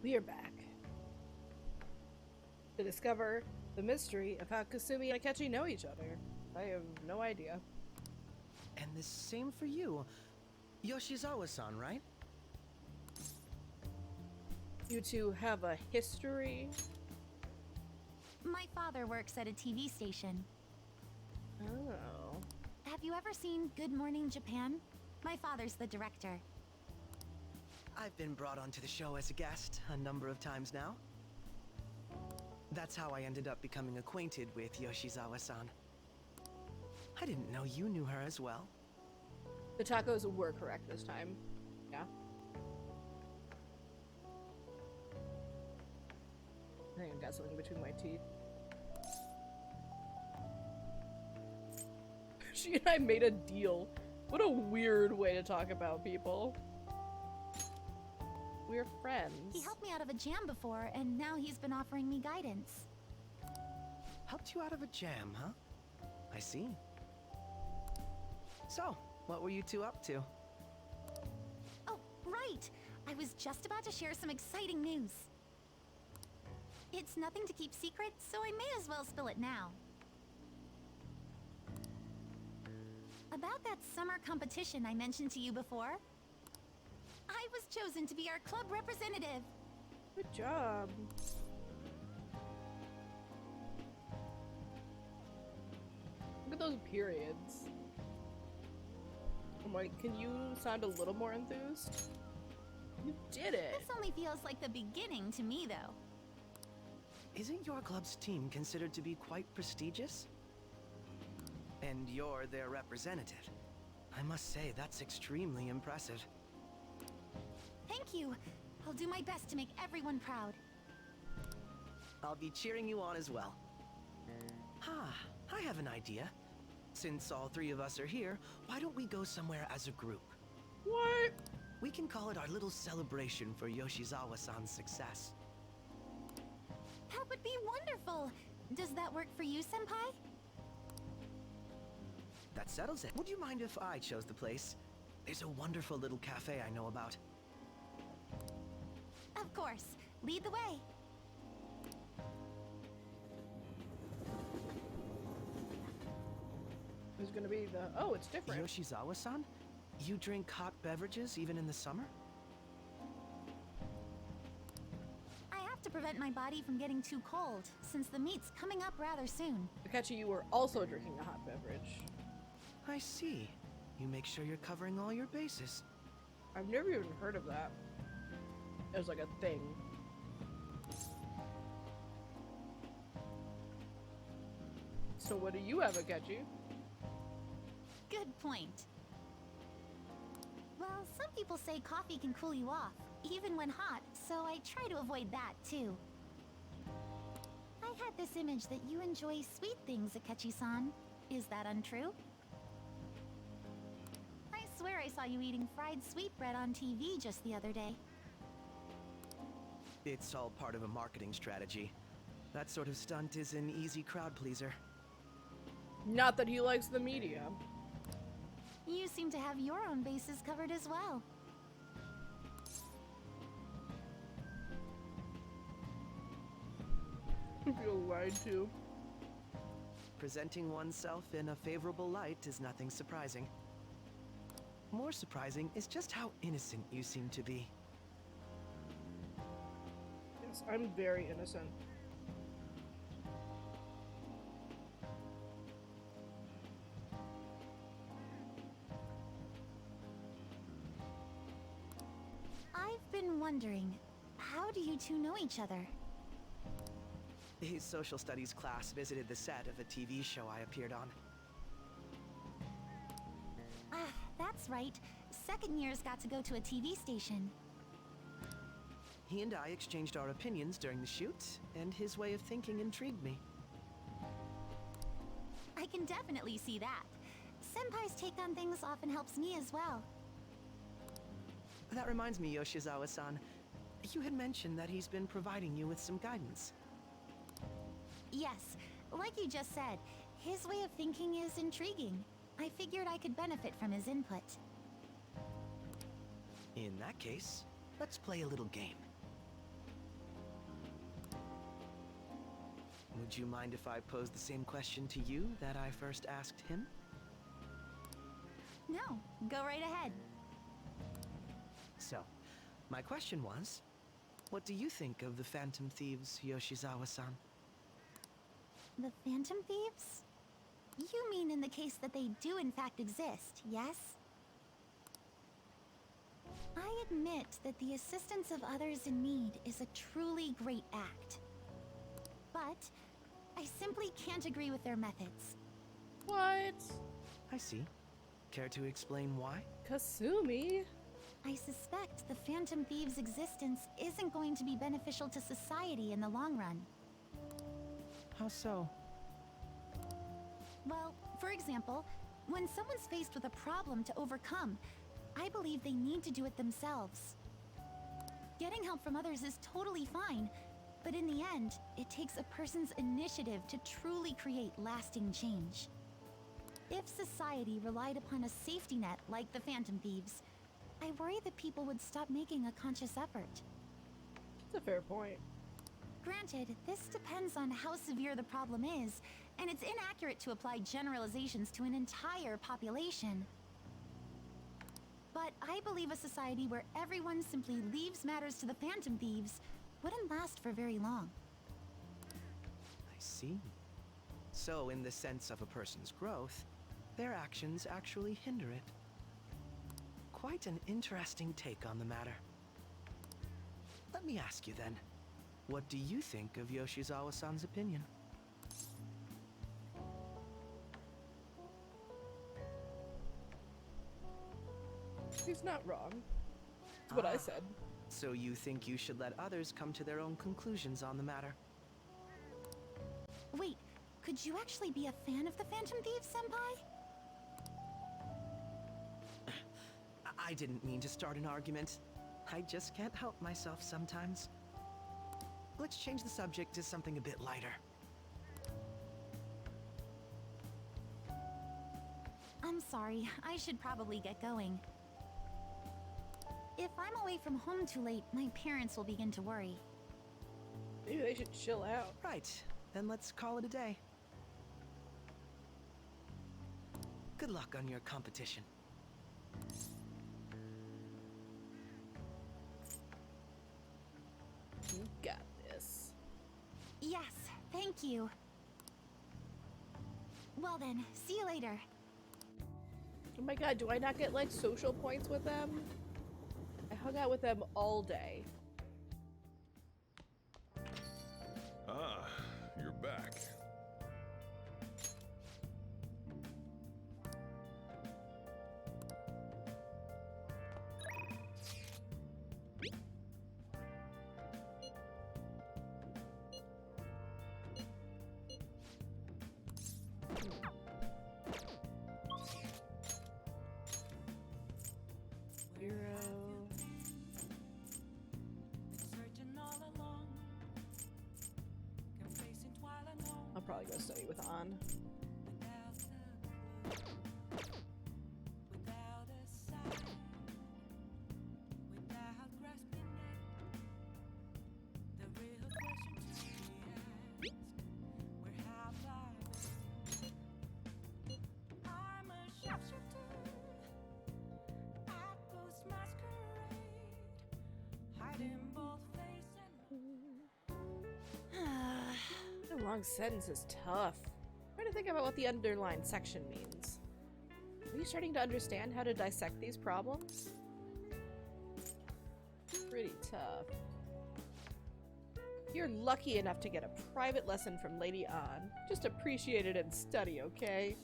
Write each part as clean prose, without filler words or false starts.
We are back to discover the mystery of how Kasumi and Akechi know each other. I have no idea. And the same for you. Yoshizawa-san, right? You two have a history? My father works at a TV station. Oh. Have you ever seen Good Morning Japan? My father's the director. I've been brought onto the show as a guest a number of times now. That's how I ended up becoming acquainted with Yoshizawa-san. I didn't know you knew her as well. The tacos were correct this time. Yeah. I think I got something between my teeth. She and I made a deal. What a weird way to talk about people. We're friends. He helped me out of a jam before, and now he's been offering me guidance. Helped you out of a jam, huh? I see. So, what were you two up to? Oh, right! I was just about to share some exciting news. It's nothing to keep secret, so I may as well spill it now. About that summer competition I mentioned to you before, I was chosen to be our club representative. Good job. Look at those periods. I'm like, can you sound a little more enthused? You did it! This only feels like the beginning to me, though. Isn't your club's team considered to be quite prestigious? And you're their representative. I must say, that's extremely impressive. Thank you. I'll do my best to make everyone proud. I'll be cheering you on as well. I have an idea. Since all three of us are here, why don't we go somewhere as a group? What? We can call it our little celebration for Yoshizawa-san's success. That would be wonderful. Does that work for you, Senpai? That settles it. Would you mind if I chose the place? There's a wonderful little cafe I know about. Of course. Lead the way. There's gonna be the... Oh, it's different. Yoshizawa-san? You drink hot beverages even in the summer? I have to prevent my body from getting too cold, since the meet's coming up rather soon. Akechi, you were also drinking a hot beverage. I see. You make sure you're covering all your bases. I've never even heard of that as like a thing. So what do you have, Akechi? Good point. Well, some people say coffee can cool you off, even when hot, so I try to avoid that, too. I had this image that you enjoy sweet things, Akechi-san. Is that untrue? I swear I saw you eating fried sweetbread on TV just the other day. It's all part of a marketing strategy. That sort of stunt is an easy crowd pleaser. Not that he likes the media. You seem to have your own bases covered as well. I feel lied to. Presenting oneself in a favorable light is nothing surprising. More surprising is just how innocent you seem to be. Yes, I'm very innocent. I've been wondering, how do you two know each other? His social studies class visited the set of a TV show I appeared on. Ah, that's right. Second years got to go to a TV station. He and I exchanged our opinions during the shoot, and his way of thinking intrigued me. I can definitely see that. Senpai's take on things often helps me as well. That reminds me, Yoshizawa-san. You had mentioned that he's been providing you with some guidance. Yes, like you just said, his way of thinking is intriguing. I figured I could benefit from his input. In that case, let's play a little game. Would you mind if I pose the same question to you that I first asked him? No, go right ahead. So, my question was, what do you think of the Phantom Thieves, Yoshizawa-san? The Phantom Thieves? You mean in the case that they do in fact exist, yes? I admit that the assistance of others in need is a truly great act. But I simply can't agree with their methods. What? I see. Care to explain why? Kasumi? I suspect the Phantom Thieves' existence isn't going to be beneficial to society in the long run. How so? Well, for example, when someone's faced with a problem to overcome, I believe they need to do it themselves. Getting help from others is totally fine, but in the end, it takes a person's initiative to truly create lasting change. If society relied upon a safety net like the Phantom Thieves, I worry that people would stop making a conscious effort. That's a fair point. Granted, this depends on how severe the problem is, and it's inaccurate to apply generalizations to an entire population. But I believe a society where everyone simply leaves matters to the Phantom Thieves wouldn't last for very long. I see. So, in the sense of a person's growth, their actions actually hinder it. Quite an interesting take on the matter. Let me ask you then, what do you think of Yoshizawa-san's opinion? He's not wrong. That's what I said. So you think you should let others come to their own conclusions on the matter? Wait, could you actually be a fan of the Phantom Thieves, Senpai? I didn't mean to start an argument. I just can't help myself sometimes. Let's change the subject to something a bit lighter. I'm sorry, I should probably get going. If I'm away from home too late, my parents will begin to worry. Maybe they should chill out. Right, then let's call it a day. Good luck on your competition. You got this. Yes, thank you. Well then, see you later. Oh my god, do I not get like social points with them? I hung out with them all day. Ah, you're back. I'll probably go study with An. A long sentence is tough. I'm trying to think about what the underlined section means. Are you starting to understand how to dissect these problems? Pretty tough. You're lucky enough to get a private lesson from Lady An. Just appreciate it and study, okay?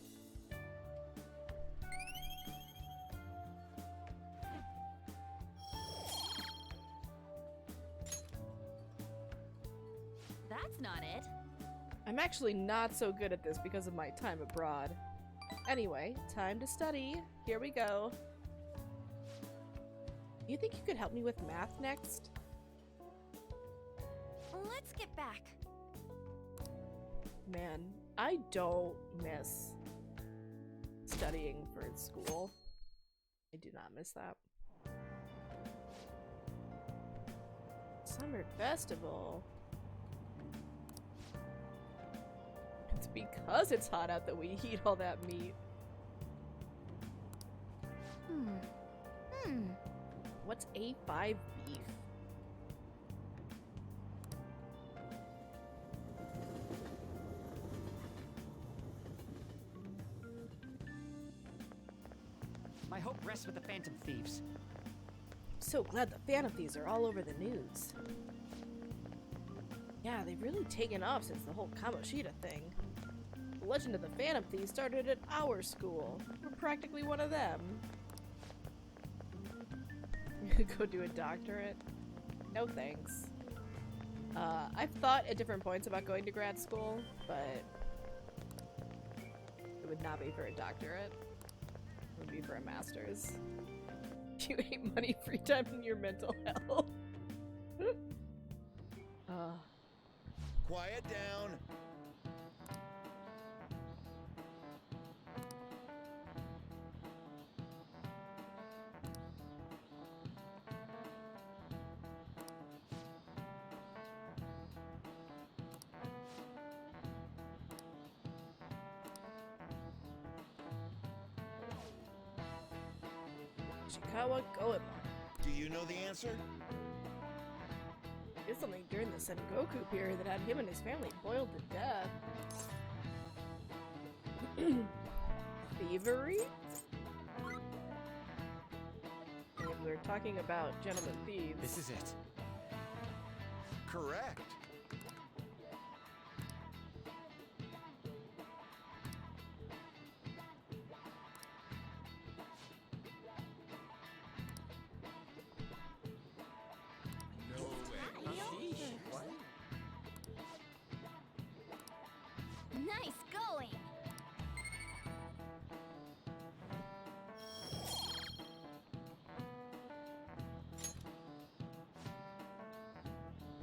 That's not it. I'm actually not so good at this because of my time abroad. Anyway, time to study. Here we go. You think you could help me with math next? Let's get back. Man, I don't miss studying for school. I do not miss that. Summer Festival. It's because it's hot out that we eat all that meat. What's A5 beef? My hope rests with the Phantom Thieves. So glad the Phantom Thieves are all over the news. Yeah, they've really taken off since the whole Kamoshida thing. The legend of the Phantom Thieves started at our school. We're practically one of them. Go do a doctorate? No thanks. I've thought at different points about going to grad school, but it would not be for a doctorate. It would be for a master's. You hate money, free time, and your mental health. Quiet down. Ishikawa Goemon. Do you know the answer? Did something during the Sengoku period that had him and his family boiled to death. Thievery? And we're talking about gentlemen thieves. This is it. Correct. Nice going!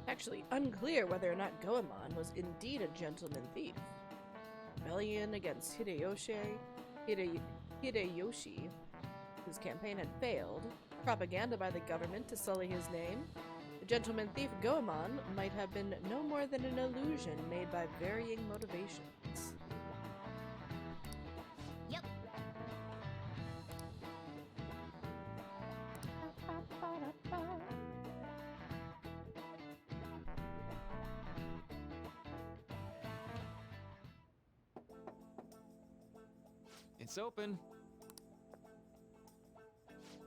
Actually unclear whether or not Goemon was indeed a gentleman thief. Rebellion against Hideyoshi, whose campaign had failed, propaganda by the government to sully his name. The gentleman thief Goemon might have been no more than an illusion made by varying motivations. Yep. It's open.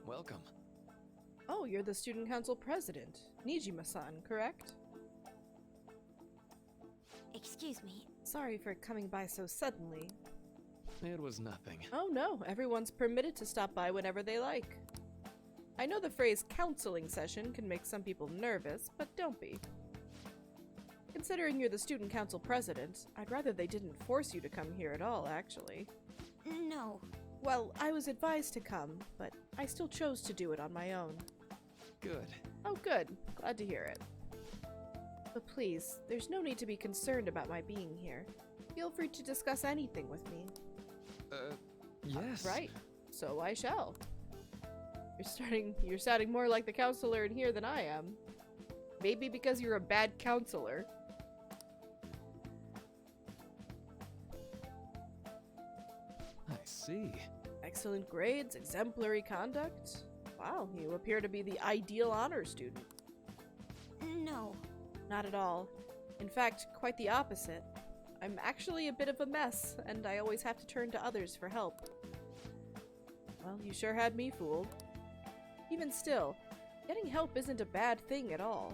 Welcome. Oh, you're the student council president, Nijima-san, correct? Excuse me. Sorry for coming by so suddenly. It was nothing. Oh no, everyone's permitted to stop by whenever they like. I know the phrase counseling session can make some people nervous, but don't be. Considering you're the student council president, I'd rather they didn't force you to come here at all, actually. No. Well, I was advised to come, but I still chose to do it on my own. Good. Oh good, glad to hear it. But please, there's no need to be concerned about my being here. Feel free to discuss anything with me. Yes. Right, so I shall. You're sounding more like the counselor in here than I am. Maybe because you're a bad counselor. I see. Excellent grades, exemplary conduct. Wow, you appear to be the ideal honor student. No. Not at all. In fact, quite the opposite. I'm actually a bit of a mess, and I always have to turn to others for help. Well, you sure had me fooled. Even still, getting help isn't a bad thing at all.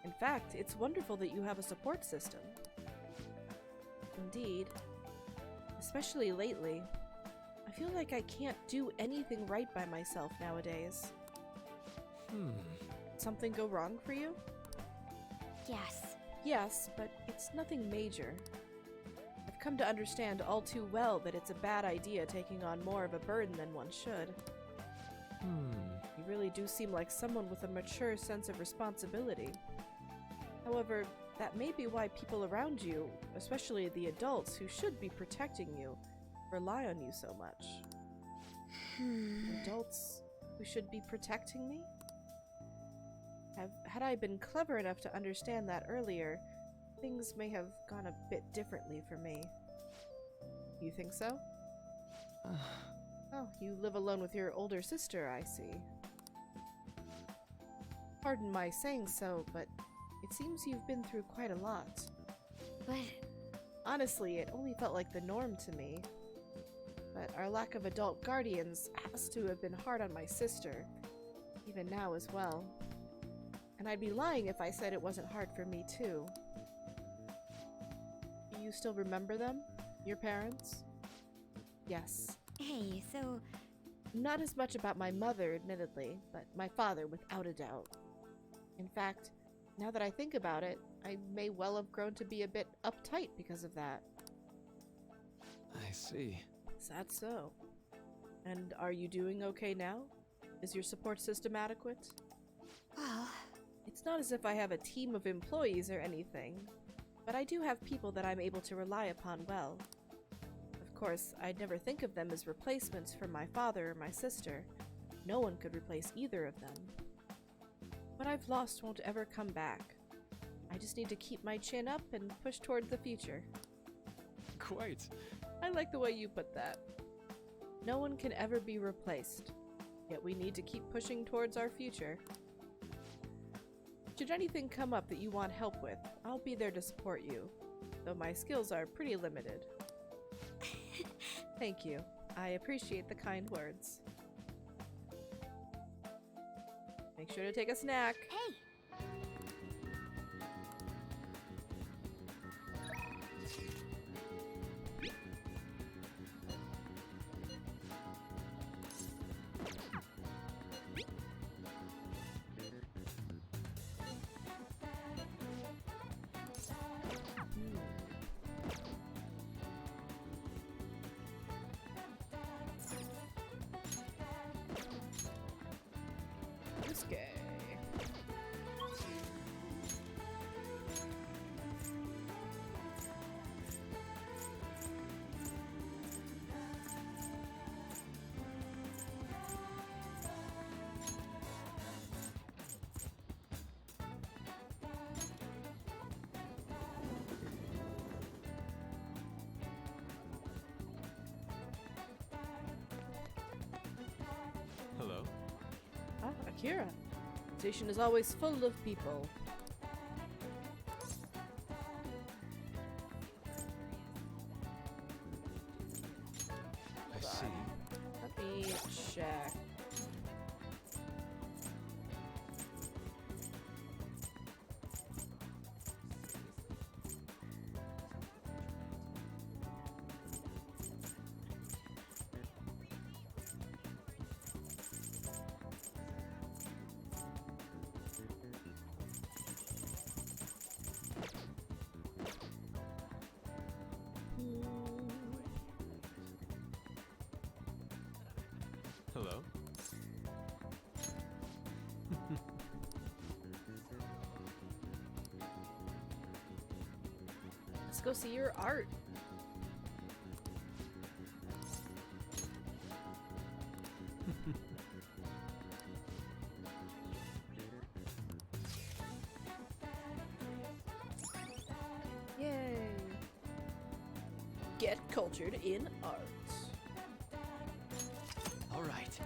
In fact, it's wonderful that you have a support system. Indeed. Especially lately. I feel like I can't do anything right by myself nowadays. Did something go wrong for you? Yes. Yes, but it's nothing major. I've come to understand all too well that it's a bad idea taking on more of a burden than one should. You really do seem like someone with a mature sense of responsibility. However, that may be why people around you, especially the adults who should be protecting you, rely on you so much. Adults who should be protecting me? Had I been clever enough to understand that earlier, things may have gone a bit differently for me. You think so? Oh, you live alone with your older sister, I see. Pardon my saying so, but it seems you've been through quite a lot. But Honestly, it only felt like the norm to me. But our lack of adult guardians has to have been hard on my sister, even now as well. And I'd be lying if I said it wasn't hard for me too. Do you still remember them? Your parents? Yes. hey, so Not as much about my mother, admittedly, but my father without a doubt. In fact, now that I think about it, I may well have grown to be a bit uptight because of that. I see. Is that so? And are you doing okay now? Is your support system adequate? well, It's not as if I have a team of employees or anything, but I do have people that I'm able to rely upon well. Of course, I'd never think of them as replacements for my father or my sister. No one could replace either of them. What I've lost won't ever come back. I just need to keep my chin up and push toward the future. Quite. I like the way you put that. No one can ever be replaced, yet we need to keep pushing towards our future. Should anything come up that you want help with, I'll be there to support you, though my skills are pretty limited. Thank you. I appreciate the kind words. Make sure to take a snack. hey, Risque. Hello? Ah, Akira. Station is always full of people. I see. Let me check. Hello? Let's go see your art. Yay! Get cultured in art. All right.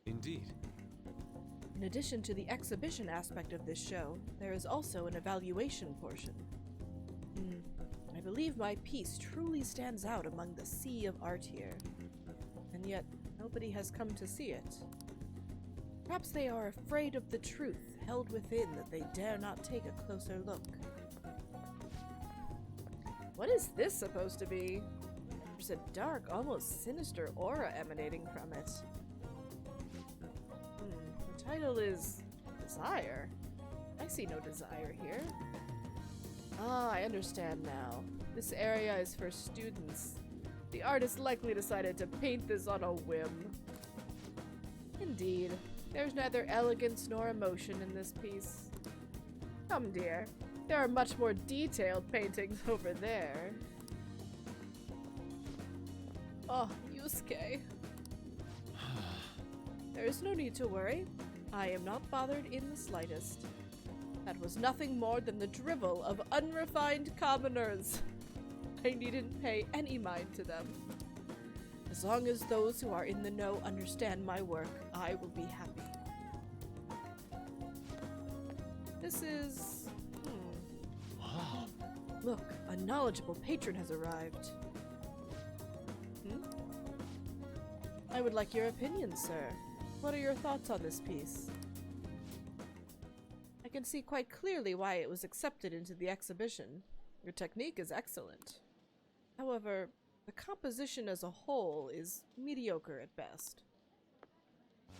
Indeed. In addition to the exhibition aspect of this show, there is also an evaluation portion. I believe my piece truly stands out among the sea of art here, and yet nobody has come to see it. Perhaps they are afraid of the truth held within that they dare not take a closer look. What is this supposed to be? There's a dark, almost sinister aura emanating from it. The title is Desire. I see no desire here. Ah, I understand now. This area is for students. The artist likely decided to paint this on a whim. Indeed, there's neither elegance nor emotion in this piece. Come, dear. There are much more detailed paintings over there. Oh, Yusuke. There is no need to worry. I am not bothered in the slightest. That was nothing more than the drivel of unrefined commoners. I needn't pay any mind to them. As long as those who are in the know understand my work, I will be happy. This is... Wow. Look, a knowledgeable patron has arrived. I would like your opinion, sir. What are your thoughts on this piece? I can see quite clearly why it was accepted into the exhibition. Your technique is excellent. However, the composition as a whole is mediocre at best.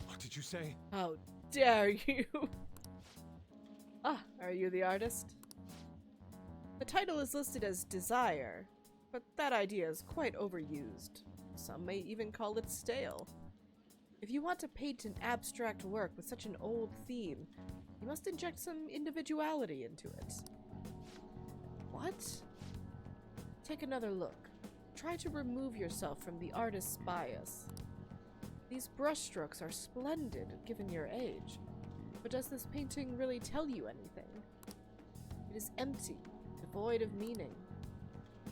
What did you say? How dare you! Ah, are you the artist? The title is listed as Desire, but that idea is quite overused. Some may even call it stale. If you want to paint an abstract work with such an old theme, you must inject some individuality into it. What? Take another look. Try to remove yourself from the artist's bias. These brushstrokes are splendid, given your age. But does this painting really tell you anything? It is empty, devoid of meaning.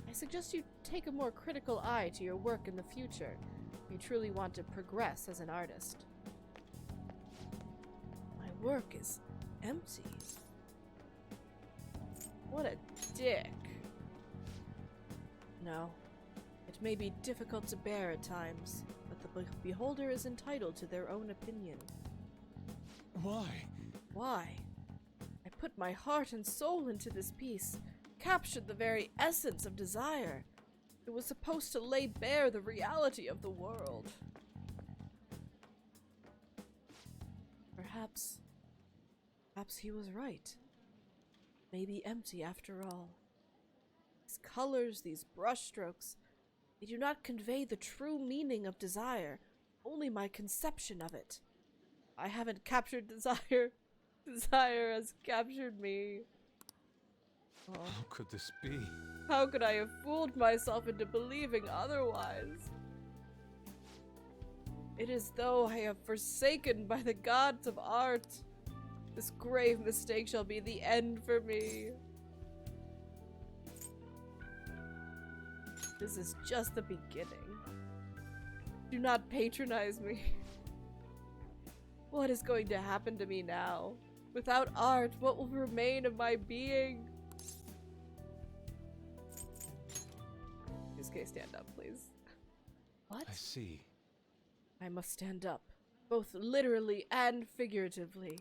I suggest you take a more critical eye to your work in the future if you truly want to progress as an artist. My work is empty. What a dick. No, it may be difficult to bear at times, but the beholder is entitled to their own opinion. Why? Why? I put my heart and soul into this piece, captured the very essence of desire. It was supposed to lay bare the reality of the world. Perhaps he was right. Maybe empty after all. These colors, these brushstrokes, they do not convey the true meaning of desire, only my conception of it. I haven't captured desire. Desire has captured me. Oh. How could this be? How could I have fooled myself into believing otherwise? It is though I have forsaken by the gods of art. This grave mistake shall be the end for me. This is just the beginning. Do not patronize me. What is going to happen to me now? Without art, what will remain of my being? Yusuke, stand up, please. What? I see. I must stand up, both literally and figuratively.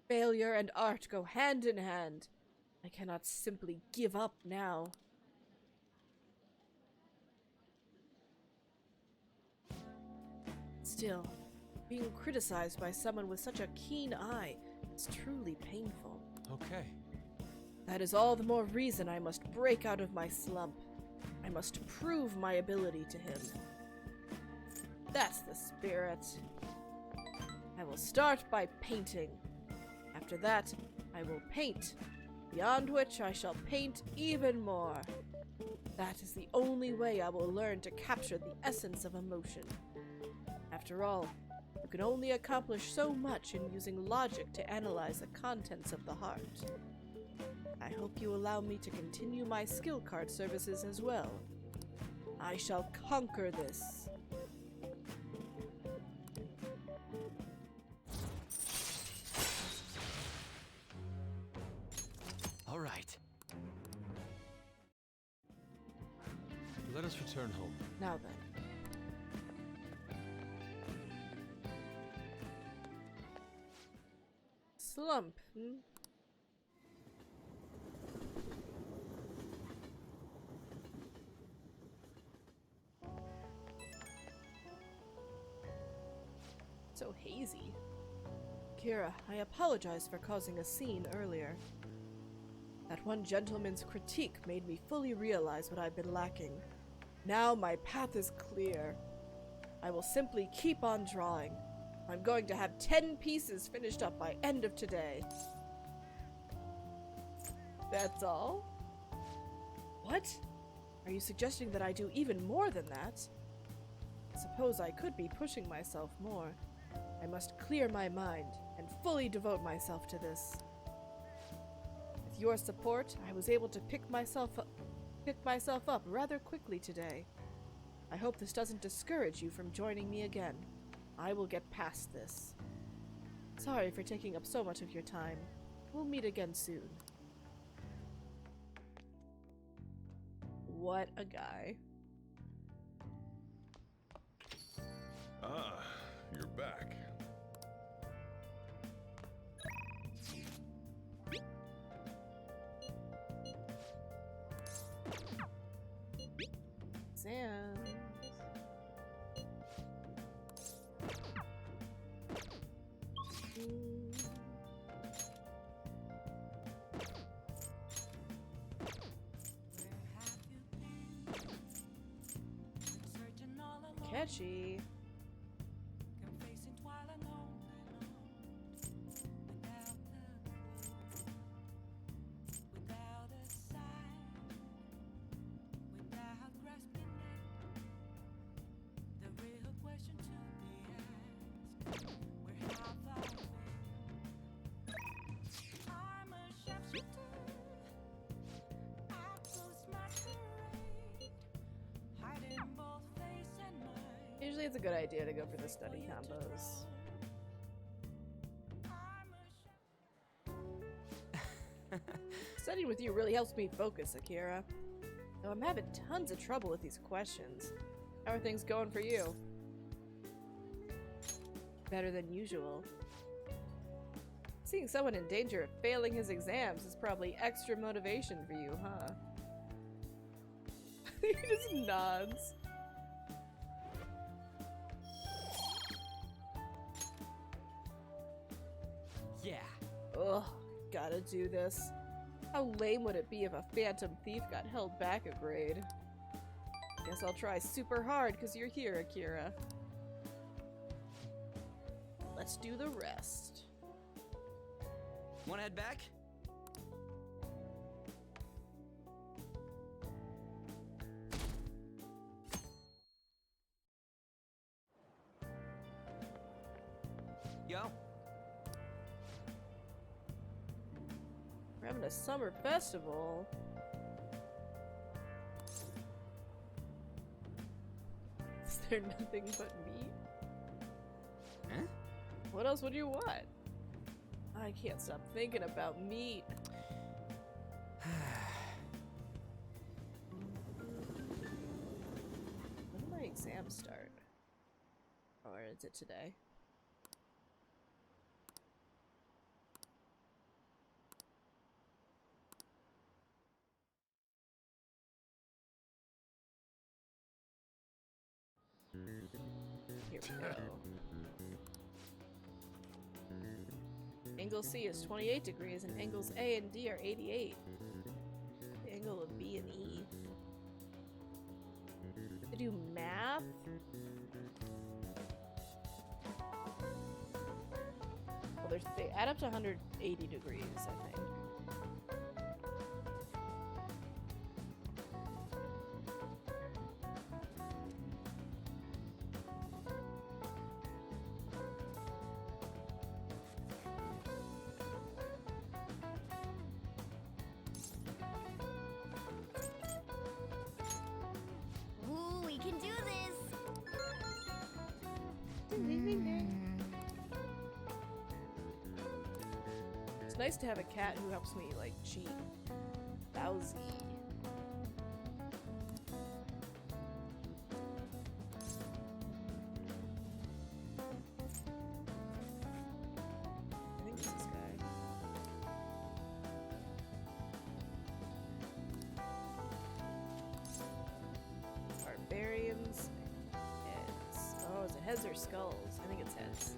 Failure and art go hand in hand. I cannot simply give up now. Still, being criticized by someone with such a keen eye is truly painful. Okay. That is all the more reason I must break out of my slump. I must prove my ability to him. That's the spirit. I will start by painting. After that, I will paint, beyond which I shall paint even more. That is the only way I will learn to capture the essence of emotion. After all, you can only accomplish so much in using logic to analyze the contents of the heart. I hope you allow me to continue my skill card services as well. I shall conquer this. All right. Let us return home. Now then. Slump, So hazy. Kira, I apologize for causing a scene earlier. That one gentleman's critique made me fully realize what I've been lacking. Now my path is clear. I will simply keep on drawing. I'm going to have 10 pieces finished up by end of today. That's all? What? Are you suggesting that I do even more than that? I suppose I could be pushing myself more. I must clear my mind and fully devote myself to this. With your support, I was able to pick myself up rather quickly today. I hope this doesn't discourage you from joining me again. I will get past this. Sorry for taking up so much of your time. We'll meet again soon. What a guy. Ah, you're back. Exams. Catchy. Usually it's a good idea to go for the study combos. Studying with you really helps me focus, Akira. Though I'm having tons of trouble with these questions. How are things going for you? Better than usual. Seeing someone in danger of failing his exams is probably extra motivation for you, huh? He just nods. Yeah. Ugh, gotta do this. How lame would it be if a phantom thief got held back a grade? Guess I'll try super hard because you're here, Akira. Let's do the rest. Wanna head back? Yo. We're having a summer festival. Is there nothing but meat? Huh? What else would you want? I can't stop thinking about meat. When do my exams start? Or is it today? Here we go. Angle C is 28 degrees and angles A and D are 88. The angle of B and E. To do math? Well, they add up to 180 degrees, I think. Ooh, we can do this! It's nice to have a cat who helps me, like, cheat. Bowsy. I think it's this guy. Barbarians. Heads. Oh, is it heads or skulls? I think it's heads.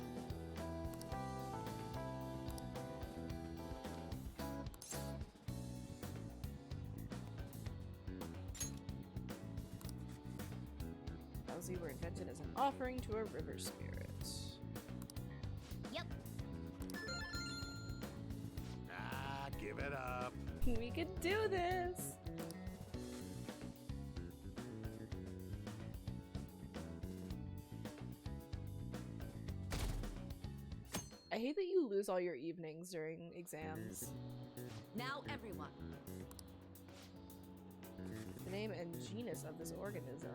Bowsy were invented as an offering to a river spirit. Yep. Ah, give it up. We can do this! I hate that you lose all your evenings during exams. Now everyone. The name and genus of this organism.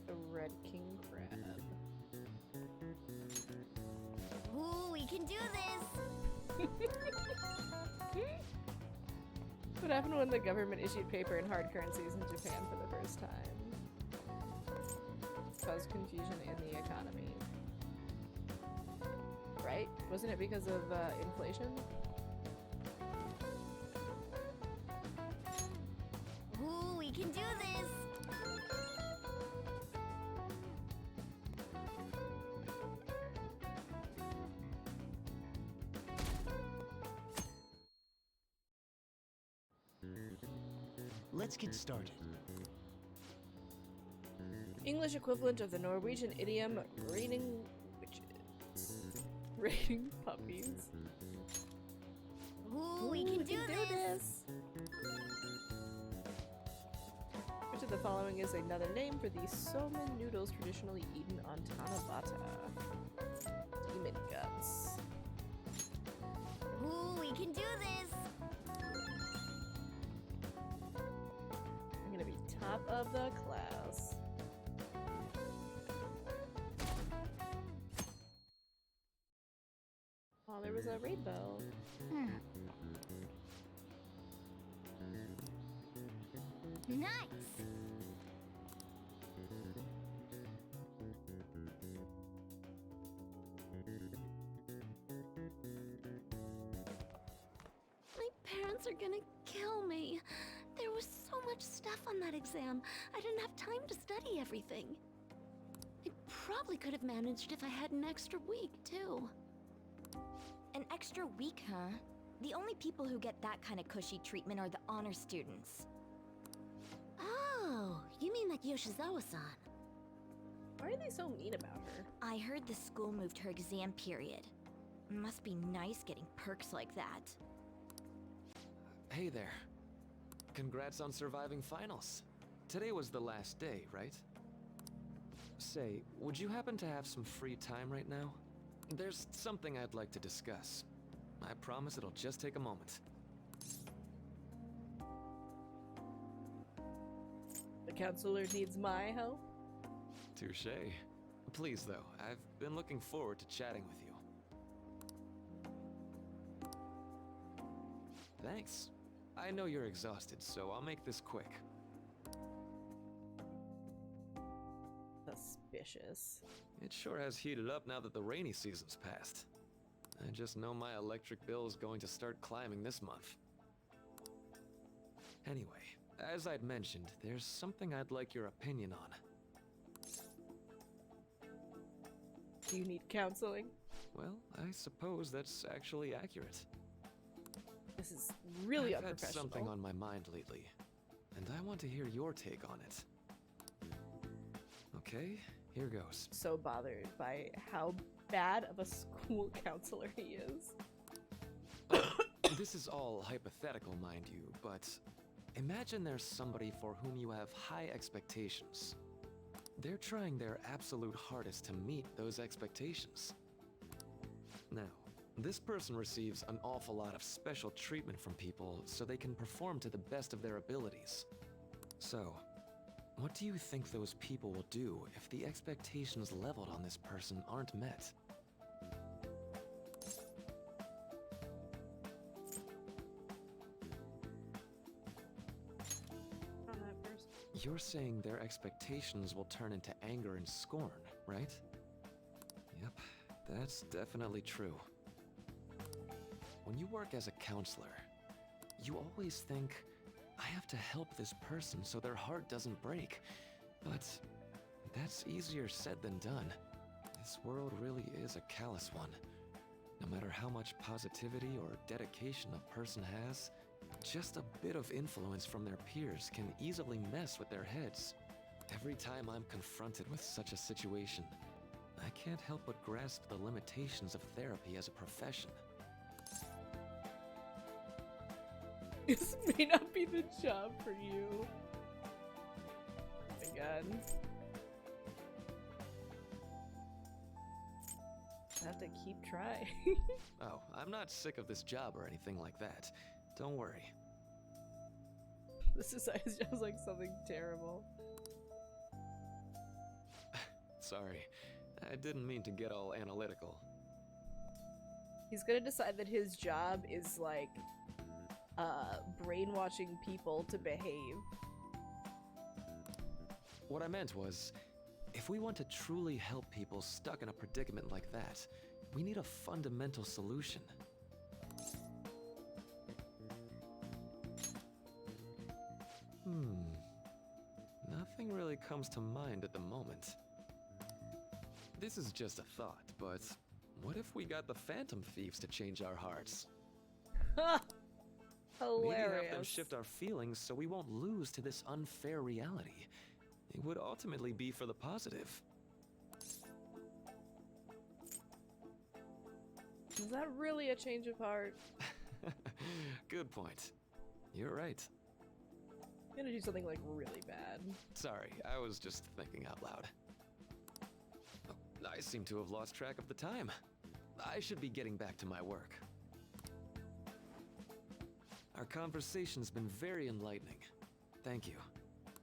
The red king crab. Ooh, we can do this! What happened when the government issued paper and hard currencies in Japan for the first time? Caused confusion in the economy. Right? Wasn't it because of inflation? Ooh, we can do this! Let's get started. English equivalent of the Norwegian idiom raining witches. Raining puppies. Ooh, we can do this! Which of the following is another name for the somen noodles traditionally eaten on Tanabata? Demon guts. Ooh, we can do this! I'm gonna be top of the class. Oh, there was a rainbow. Nice! My parents are gonna kill me. There was so much stuff on that exam. I didn't have time to study everything. I probably could have managed if I had an extra week, too. An extra week, huh? The only people who get that kind of cushy treatment are the honor students. Oh, you mean that Yoshizawa-san? Why are they so mean about her? I heard the school moved her exam period. Must be nice getting perks like that. Hey there. Congrats on surviving finals. Today was the last day, right? Say, would you happen to have some free time right now? There's something I'd like to discuss. I promise it'll just take a moment. The counselor needs my help? Touché. Please, though, I've been looking forward to chatting with you. Thanks. I know you're exhausted, so I'll make this quick. Suspicious. It sure has heated up now that the rainy season's passed. I just know my electric bill is going to start climbing this month. Anyway, as I'd mentioned, there's something I'd like your opinion on. Do you need counseling? Well, I suppose that's actually accurate. This is really I've had unprofessional. something on my mind lately, and I want to hear your take on it. Okay, here goes. So bothered by how bad of a school counselor he is. This is all hypothetical, mind you, but imagine there's somebody for whom you have high expectations. They're trying their absolute hardest to meet those expectations. Now, this person receives an awful lot of special treatment from people so they can perform to the best of their abilities. So, what do you think those people will do if the expectations leveled on this person aren't met? On that first. You're saying their expectations will turn into anger and scorn, right? Yep, that's definitely true. When you work as a counselor, you always think, I have to help this person so their heart doesn't break. But that's easier said than done. This world really is a callous one. No matter how much positivity or dedication a person has, just a bit of influence from their peers can easily mess with their heads. Every time I'm confronted with such a situation, I can't help but grasp the limitations of therapy as a profession. This may not be the job for you. Oh my god. I have to keep trying. Oh, I'm not sick of this job or anything like that. Don't worry. This is just like something terrible. Sorry, I didn't mean to get all analytical. He's gonna decide that his job is like brainwashing people to behave. What I meant was, if we want to truly help people stuck in a predicament like that, we need a fundamental solution. Nothing really comes to mind at the moment. This is just a thought, but what if we got the Phantom Thieves to change our hearts? Hilarious. Maybe have them shift our feelings so we won't lose to this unfair reality. It would ultimately be for the positive. Is that really a change of heart? Good point. You're right. I'm gonna do something like really bad. Sorry, I was just thinking out loud. I seem to have lost track of the time. I should be getting back to my work. Our conversation's been very enlightening. Thank you.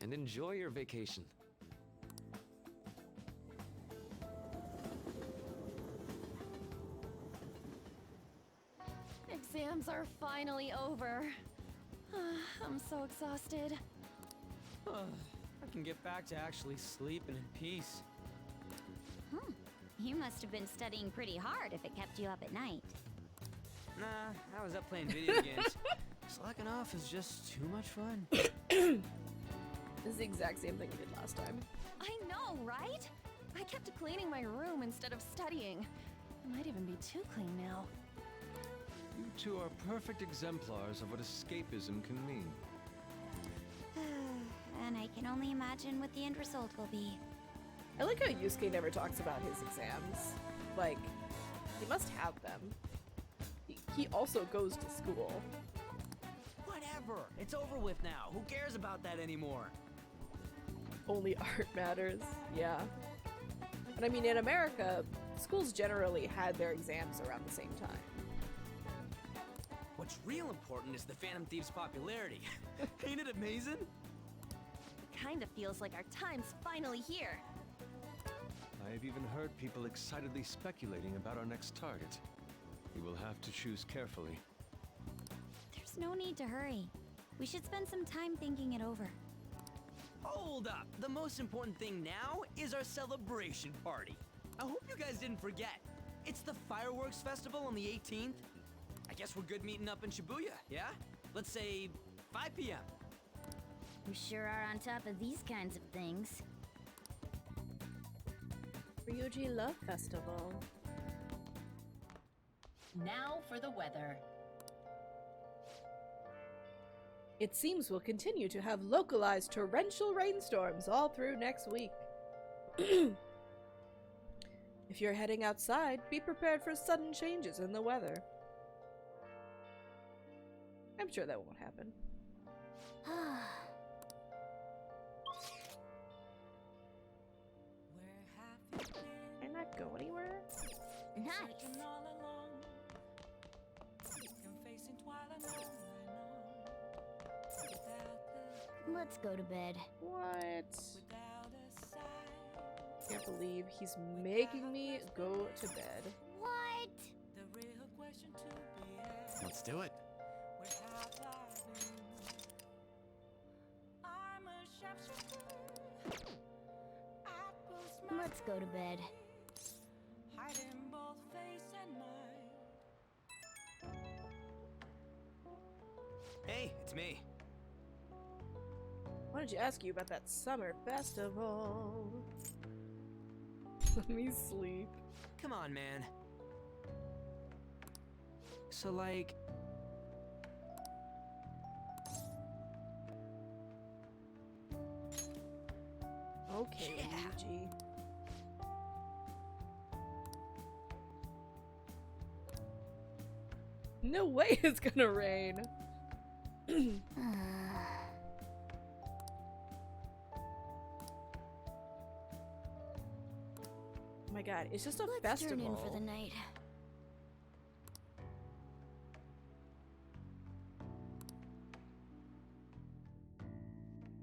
And enjoy your vacation. Exams are finally over. I'm so exhausted. I can get back to actually sleeping in peace. You must have been studying pretty hard if it kept you up at night. Nah, I was up playing video games. Slacking off is just too much fun. This is the exact same thing we did last time. I know, right? I kept cleaning my room instead of studying. It might even be too clean now. You two are perfect exemplars of what escapism can mean. And I can only imagine what the end result will be. I like how Yusuke never talks about his exams. Like, he must have them. He also goes to school. Whatever. It's over with now. Who cares about that anymore? Only art matters. Yeah. And I mean, in America, schools generally had their exams around the same time. What's real important is the Phantom Thieves' popularity. Ain't it amazing? Kinda feels like our time's finally here. I have even heard people excitedly speculating about our next target. We will have to choose carefully. There's no need to hurry. We should spend some time thinking it over. Hold up. The most important thing now is our celebration party. I hope you guys didn't forget. It's the fireworks festival on the 18th. I guess we're good meeting up in Shibuya, yeah? Let's say 5 p.m. You sure are on top of these kinds of things. Ryuji Love Festival. Now for the weather. It seems we'll continue to have localized torrential rainstorms all through next week. If you're heading outside, be prepared for sudden changes in the weather. I'm sure that won't happen. Can I go anywhere? Nice. Let's go to bed. What? Can't believe he's making me go to bed. What? Let's do it. Let's go to bed. Hey, it's me. Wanted to ask you about that summer festival. Let me sleep. Come on, man. So, like... Okay, Luigi. No way it's gonna rain. my god, it's just a Let's festival. turn in for the night.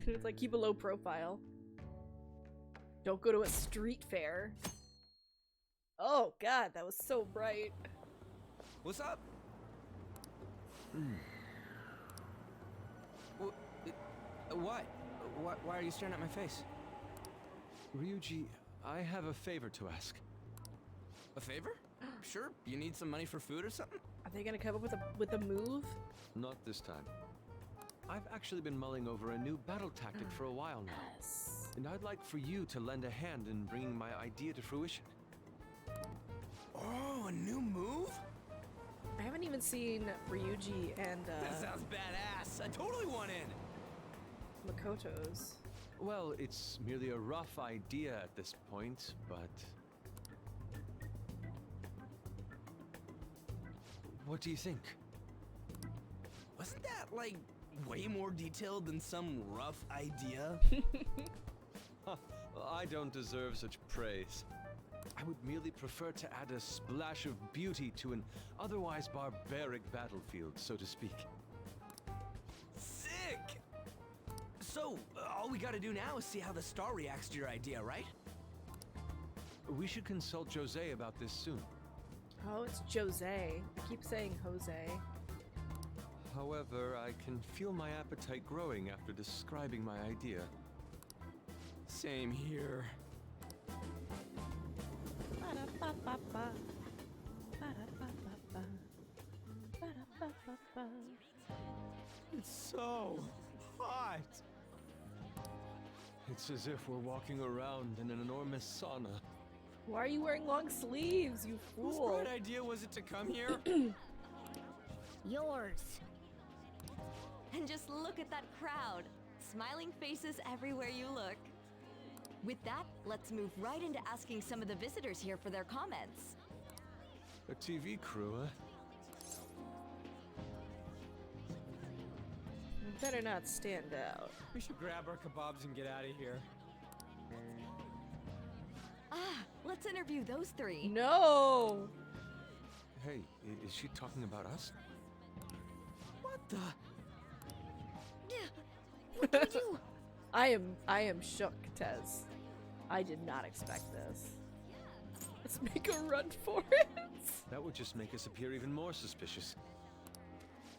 It's like, keep a low profile. Don't go to a street fair. Oh god, that was so bright. What's up? What? Why are you staring at my face? Ryuji, I have a favor to ask. A favor? Sure. You need some money for food or something? Are they gonna come up with a move? Not this time. I've actually been mulling over a new battle tactic for a while now. Yes. And I'd like for you to lend a hand in bringing my idea to fruition. Oh, a new move? I haven't even seen Ryuji and That sounds badass. I totally want in. Makoto's. Well, it's merely a rough idea at this point, but... What do you think? Wasn't that, like, way more detailed than some rough idea? Well, I don't deserve such praise. I would merely prefer to add a splash of beauty to an otherwise barbaric battlefield, so to speak. Sick! So, all we gotta do now is see how the star reacts to your idea, right? We should consult Jose about this soon. Oh, it's Jose. I keep saying Jose. However, I can feel my appetite growing after describing my idea. Same here. Ba-da-ba-ba-ba. Ba-da-ba-ba-ba. Ba-da-ba-ba-ba. It's so hot. It's as if we're walking around in an enormous sauna. Why are you wearing long sleeves, you Whose fool? bright idea was it to come here? Yours. And just look at that crowd. Smiling faces everywhere you look. With that, let's move right into asking some of the visitors here for their comments. A TV crew, huh? You better not stand out. We should grab our kebabs and get out of here. Ah, let's interview those three. No! Hey, is she talking about us? What the? What did you do? I am shook, Tez. I did not expect this. Let's make a run for it. That would just make us appear even more suspicious.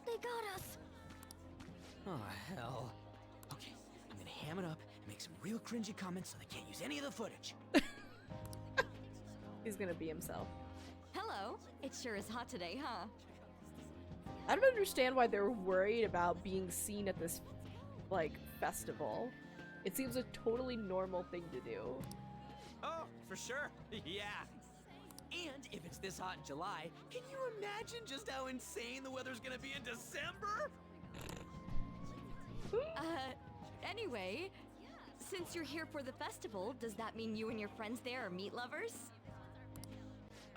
They got us. Oh, hell. Okay, I'm gonna ham it up and make some real cringy comments so they can't use any of the footage. He's gonna be himself. Hello. It sure is hot today, huh? I don't understand why they're worried about being seen at this, like, festival. It seems a totally normal thing to do. Oh, for sure. Yeah. And if it's this hot in July, can you imagine just how insane the weather's gonna be in December? Anyway, since you're here for the festival, does that mean you and your friends there are meat lovers?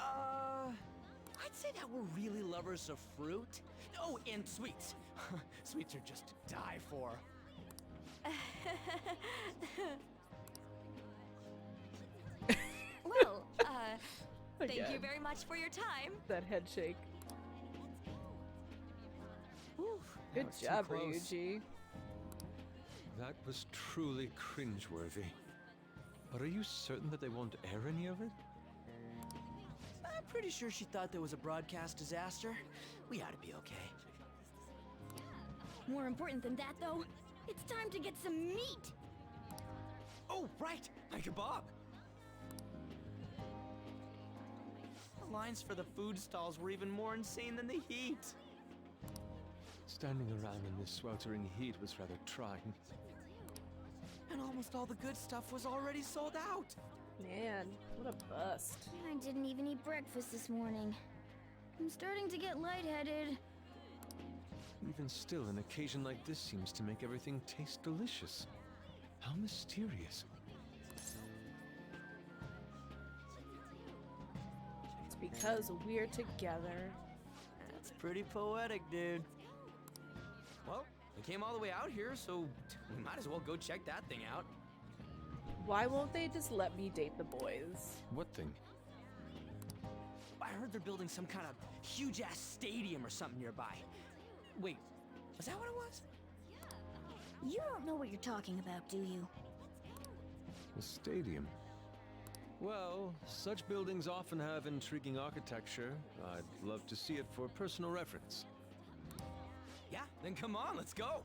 I'd say that we're really lovers of fruit. Oh, and sweets. Sweets are just to die for. Well, thank you Again. very much for your time. That head shake. Whew, Good that was too job, close. Ryuji. That was truly cringeworthy. But are you certain that they won't air any of it? I'm pretty sure she thought there was a broadcast disaster. We ought to be okay. More important than that, though, it's time to get some meat. Oh, right! My kebab! The lines for the food stalls were even more insane than the heat. Standing around in this sweltering heat was rather trying. And almost all the good stuff was already sold out. Man, what a bust. I didn't even eat breakfast this morning. I'm starting to get lightheaded. Even still, an occasion like this seems to make everything taste delicious. How mysterious. It's because we're together. That's pretty poetic, dude. Well, we came all the way out here, so we might as well go check that thing out. Why won't they just let me date the boys? What thing? I heard they're building some kind of huge-ass stadium or something nearby. Wait, was that what it was? You don't know what you're talking about, do you? A stadium. Well, such buildings often have intriguing architecture. I'd love to see it for personal reference. Yeah, then come on, let's go.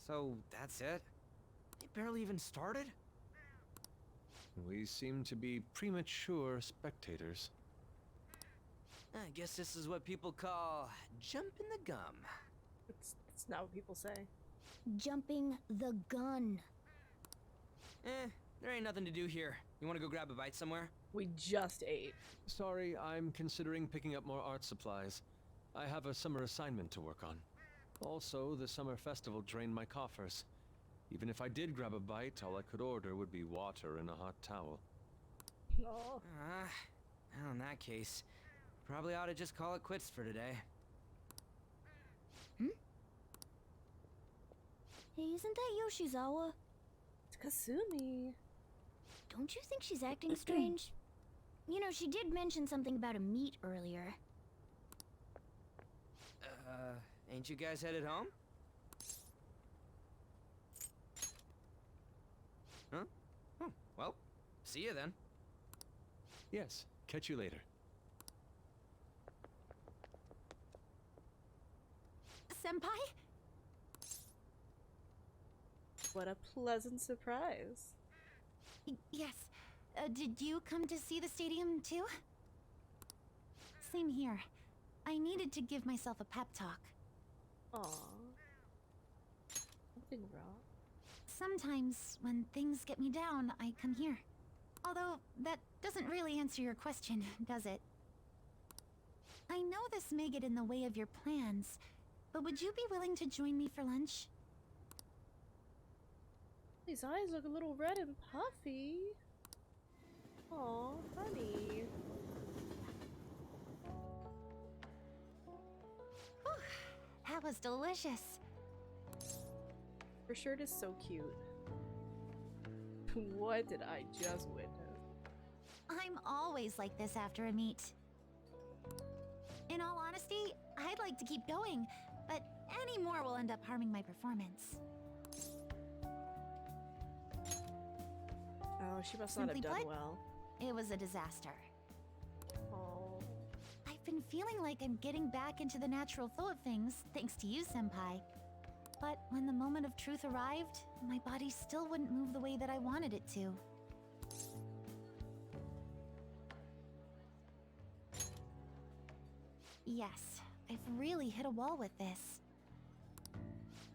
So, that's it? It barely even started? We seem to be premature spectators. I guess this is what people call jumping the gum. It's not what people say. Jumping the gun. There ain't nothing to do here. You wanna go grab a bite somewhere? We just ate. Sorry, I'm considering picking up more art supplies. I have a summer assignment to work on. Also, the summer festival drained my coffers. Even if I did grab a bite, all I could order would be water and a hot towel. Oh. Well, in that case, probably ought to just call it quits for today. Hey, isn't that Yoshizawa? It's Kasumi. Don't you think she's acting strange? You know, she did mention something about a meet earlier. Ain't you guys headed home? Huh? Oh, well, see you then. Yes, catch you later. Senpai? What a pleasant surprise. Yes. Did you come to see the stadium too? Same here. I needed to give myself a pep talk. Aww. Nothing wrong. Sometimes, when things get me down, I come here. Although, that doesn't really answer your question, does it? I know this may get in the way of your plans, but would you be willing to join me for lunch? These eyes look a little red and puffy. Aw, honey. Whew, that was delicious. Her shirt is so cute. What did I just witness? I'm always like this after a meet. In all honesty, I'd like to keep going, but any more will end up harming my performance. Oh, she must not have Simply done put, well. It was a disaster. Oh. I've been feeling like I'm getting back into the natural flow of things, thanks to you, Senpai. But when the moment of truth arrived, my body still wouldn't move the way that I wanted it to. Yes, I've really hit a wall with this.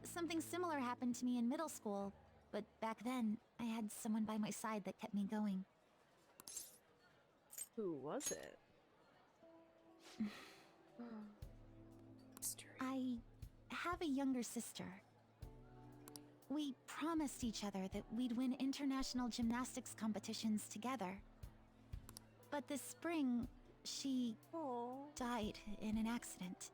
Something similar happened to me in middle school, but back then, I had someone by my side that kept me going. Who was it? Mystery. I have a younger sister. We promised each other that we'd win international gymnastics competitions together. But this spring, she died in an accident.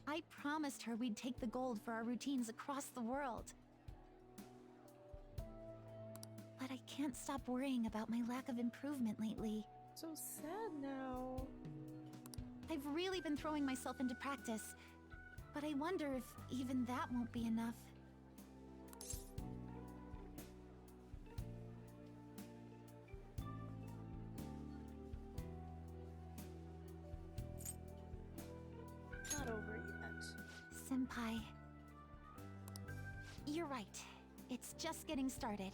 I promised her we'd take the gold for our routines across the world. But I can't stop worrying about my lack of improvement lately. So sad now. I've really been throwing myself into practice, but I wonder if even that won't be enough. Not over yet. Senpai. You're right. It's just getting started.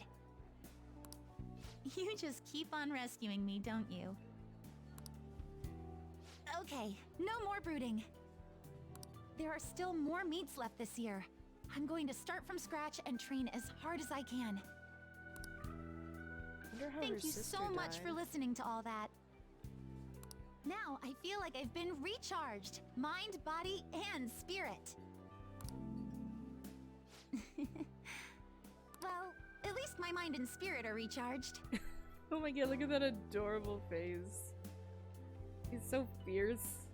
You just keep on rescuing me, don't you? Okay, no more brooding. There are still more meets left this year. I'm going to start from scratch and train as hard as I can. Wonder how her Thank you sister so much died. for listening to all that. Now I feel like I've been recharged, mind, body, and spirit. Well, at least my mind and spirit are recharged. Oh my god, look at that adorable face. He's so fierce.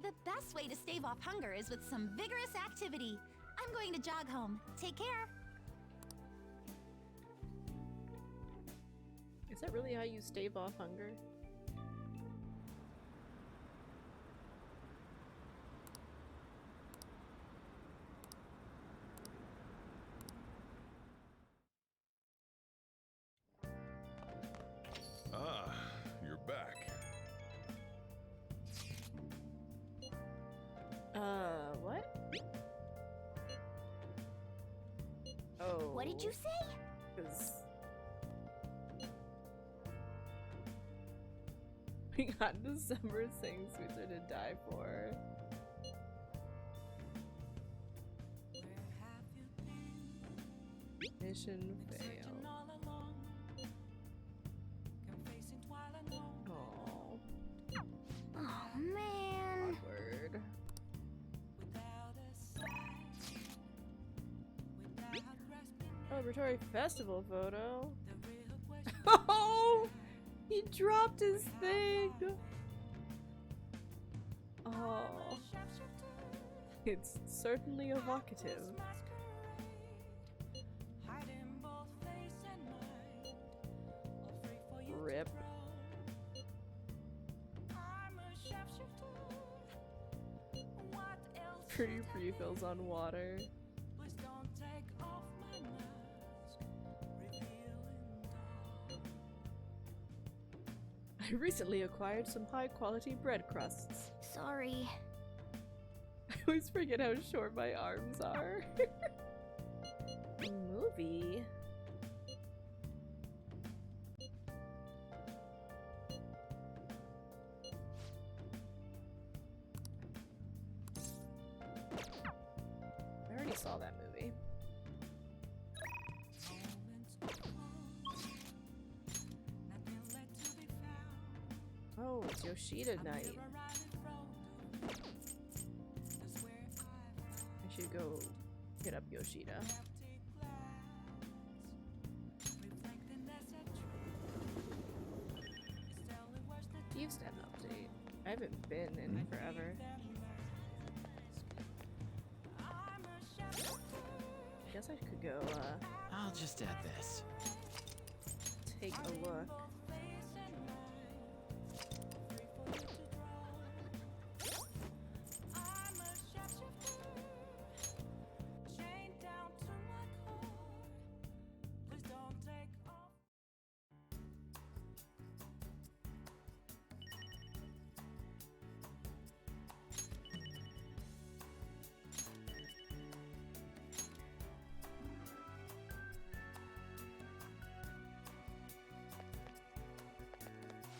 The best way to stave off hunger is with some vigorous activity. I'm going to jog home. Take care. Is that really how you stave off hunger? Ah, you're back. What? Oh. What did you say? 'Cause we got December things we are to die for. Mission failed. Oh. Oh man. Awkward. Celebratory festival photo. Oh! He dropped his thing! Oh. It's certainly evocative. Rip. Pretty refills on water. I recently acquired some high-quality bread crusts. Sorry. I always forget how short my arms are. Movie? I already saw that movie. Oh, it's Yoshida night. I should go hit up Yoshida. Houston update. I haven't been in forever. I guess I could go, I'll just add this. take a look.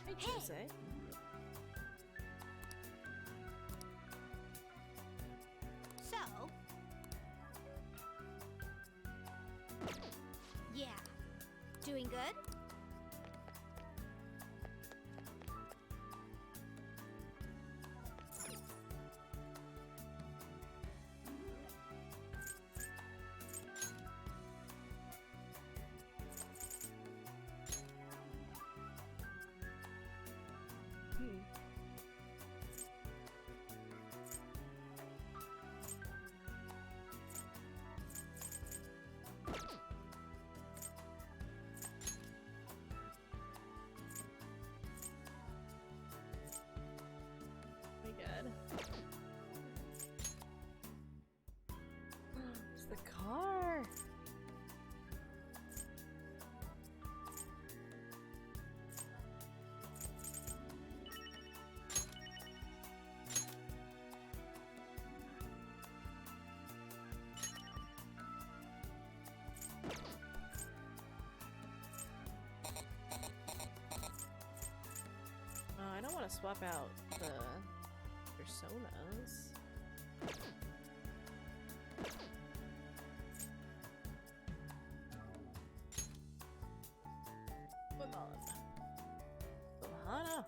Hey, Jose. So? Yeah. Doing good? My God. It's the car. I don't want to swap out the personas. Come on. Ohana.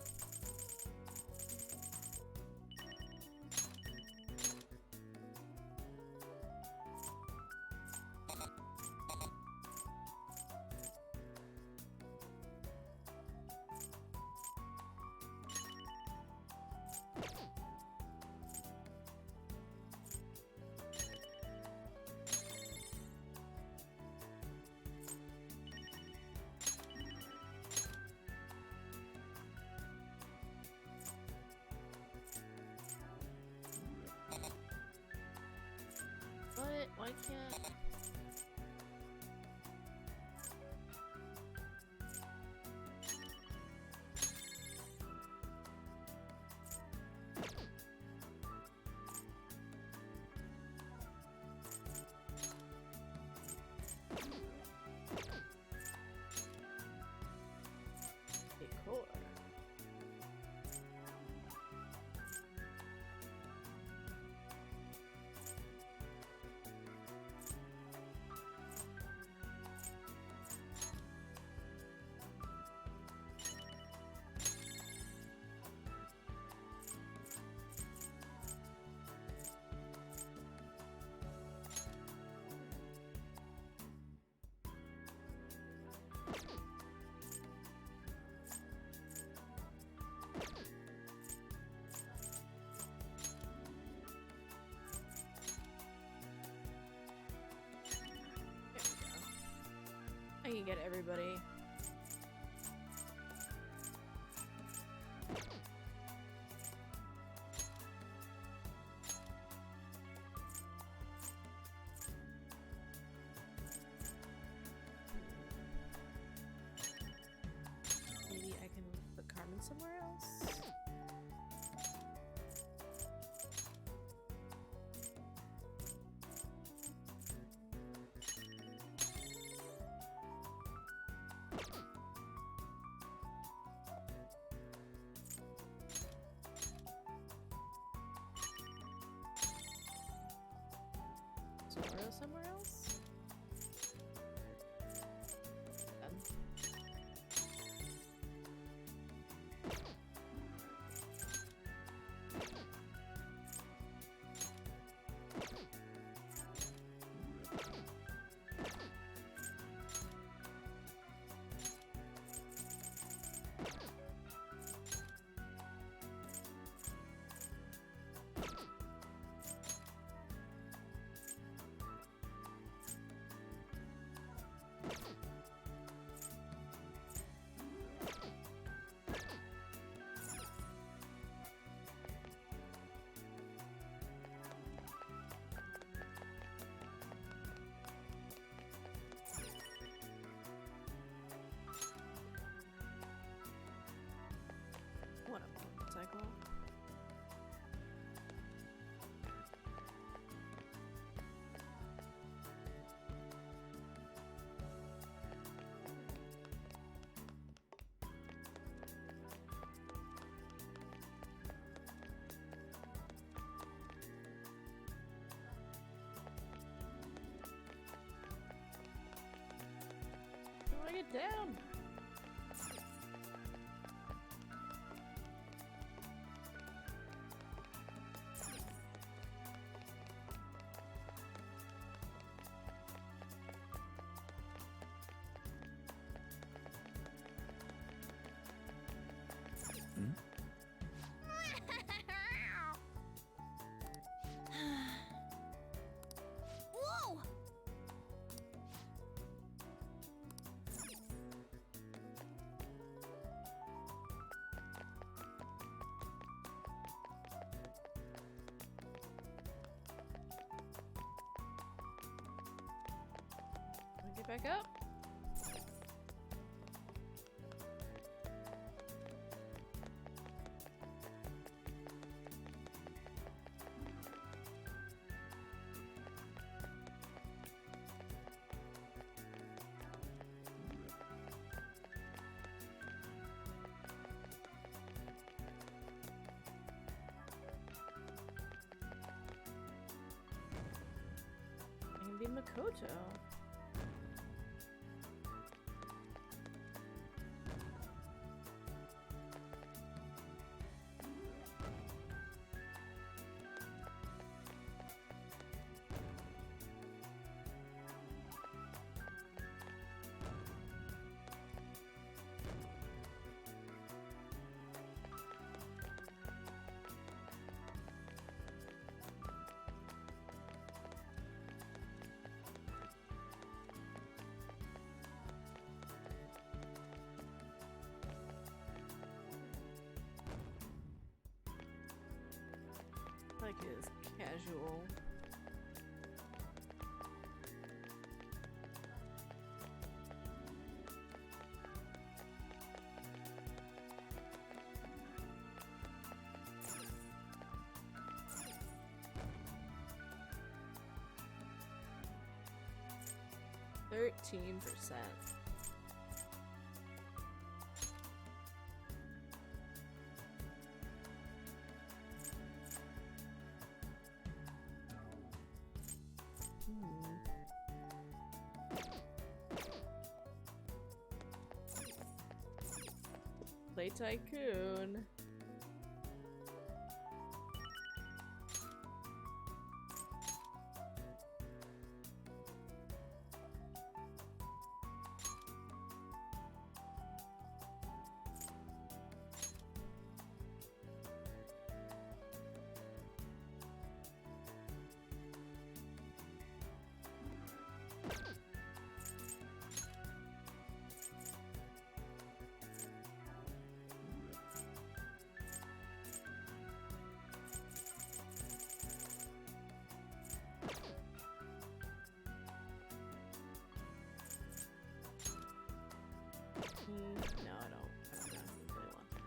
can't. Decor. I can get everybody. Maybe I can put Carmen somewhere else. Zoro somewhere else? Done. What a cycle. How do I get down? Whoa! Can I get back up? I can be Makoto. Like his casual. 13%. Play Tycoon. No, I don't really want to.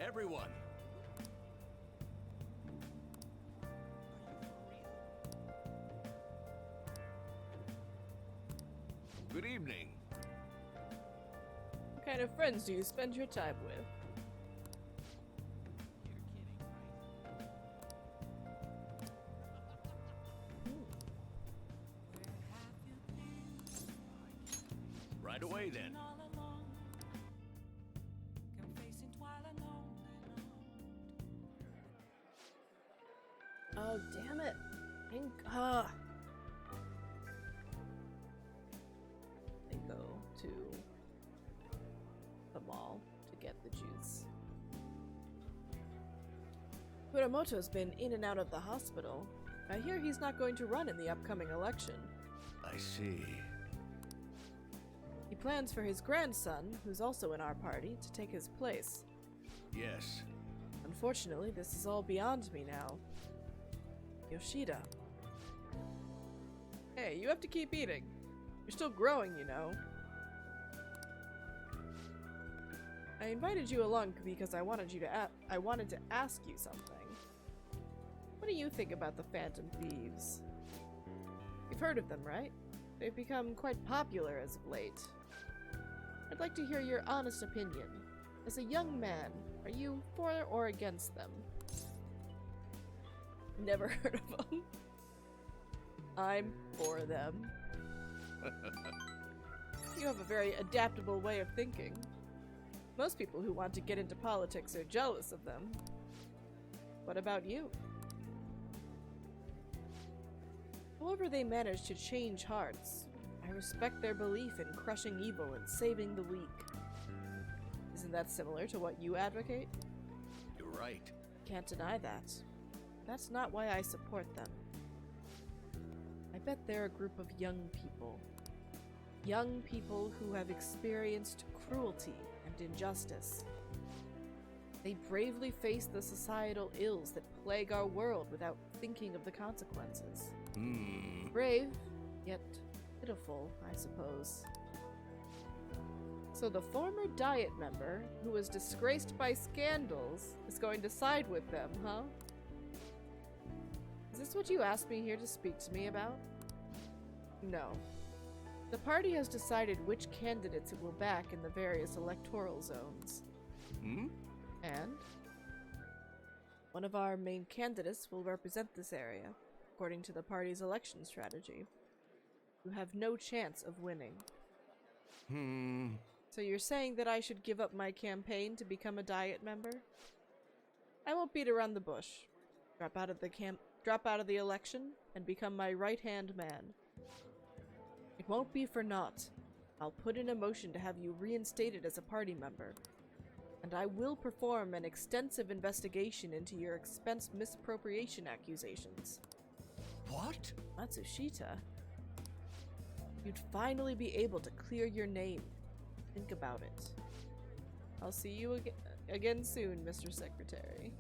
Everyone, good evening. What kind of friends do you spend your time with? Right away then. Oh, damn it. They go to the mall to get the juice. Kuramoto's been in and out of the hospital. I hear he's not going to run in the upcoming election. I see. He plans for his grandson, who's also in our party, to take his place. Yes. Unfortunately, this is all beyond me now. Yoshida. Hey, you have to keep eating. You're still growing, you know. I invited you along because I wanted to ask you something. What do you think about the Phantom Thieves? You've heard of them, right? They've become quite popular as of late. I'd like to hear your honest opinion. As a young man, are you for or against them? Never heard of them. I'm for them. You have a very adaptable way of thinking. Most people who want to get into politics are jealous of them. What about you? However they manage to change hearts, I respect their belief in crushing evil and saving the weak. Isn't that similar to what you advocate? You're right. Can't deny that. That's not why I support them. I bet they're a group of young people. Young people who have experienced cruelty and injustice. They bravely face the societal ills that plague our world without thinking of the consequences. Brave, yet pitiful, I suppose. So the former Diet member, who was disgraced by scandals, is going to side with them, huh? Is this what you asked me here to speak to me about? No. The party has decided which candidates it will back in the various electoral zones. And one of our main candidates will represent this area, according to the party's election strategy. You have no chance of winning. So you're saying that I should give up my campaign to become a Diet member? I won't beat around the bush. Drop out of the election and become my right-hand man. It won't be for naught. I'll put in a motion to have you reinstated as a party member. And I will perform an extensive investigation into your expense misappropriation accusations. What? Matsushita? You'd finally be able to clear your name. Think about it. I'll see you again soon, Mr. Secretary.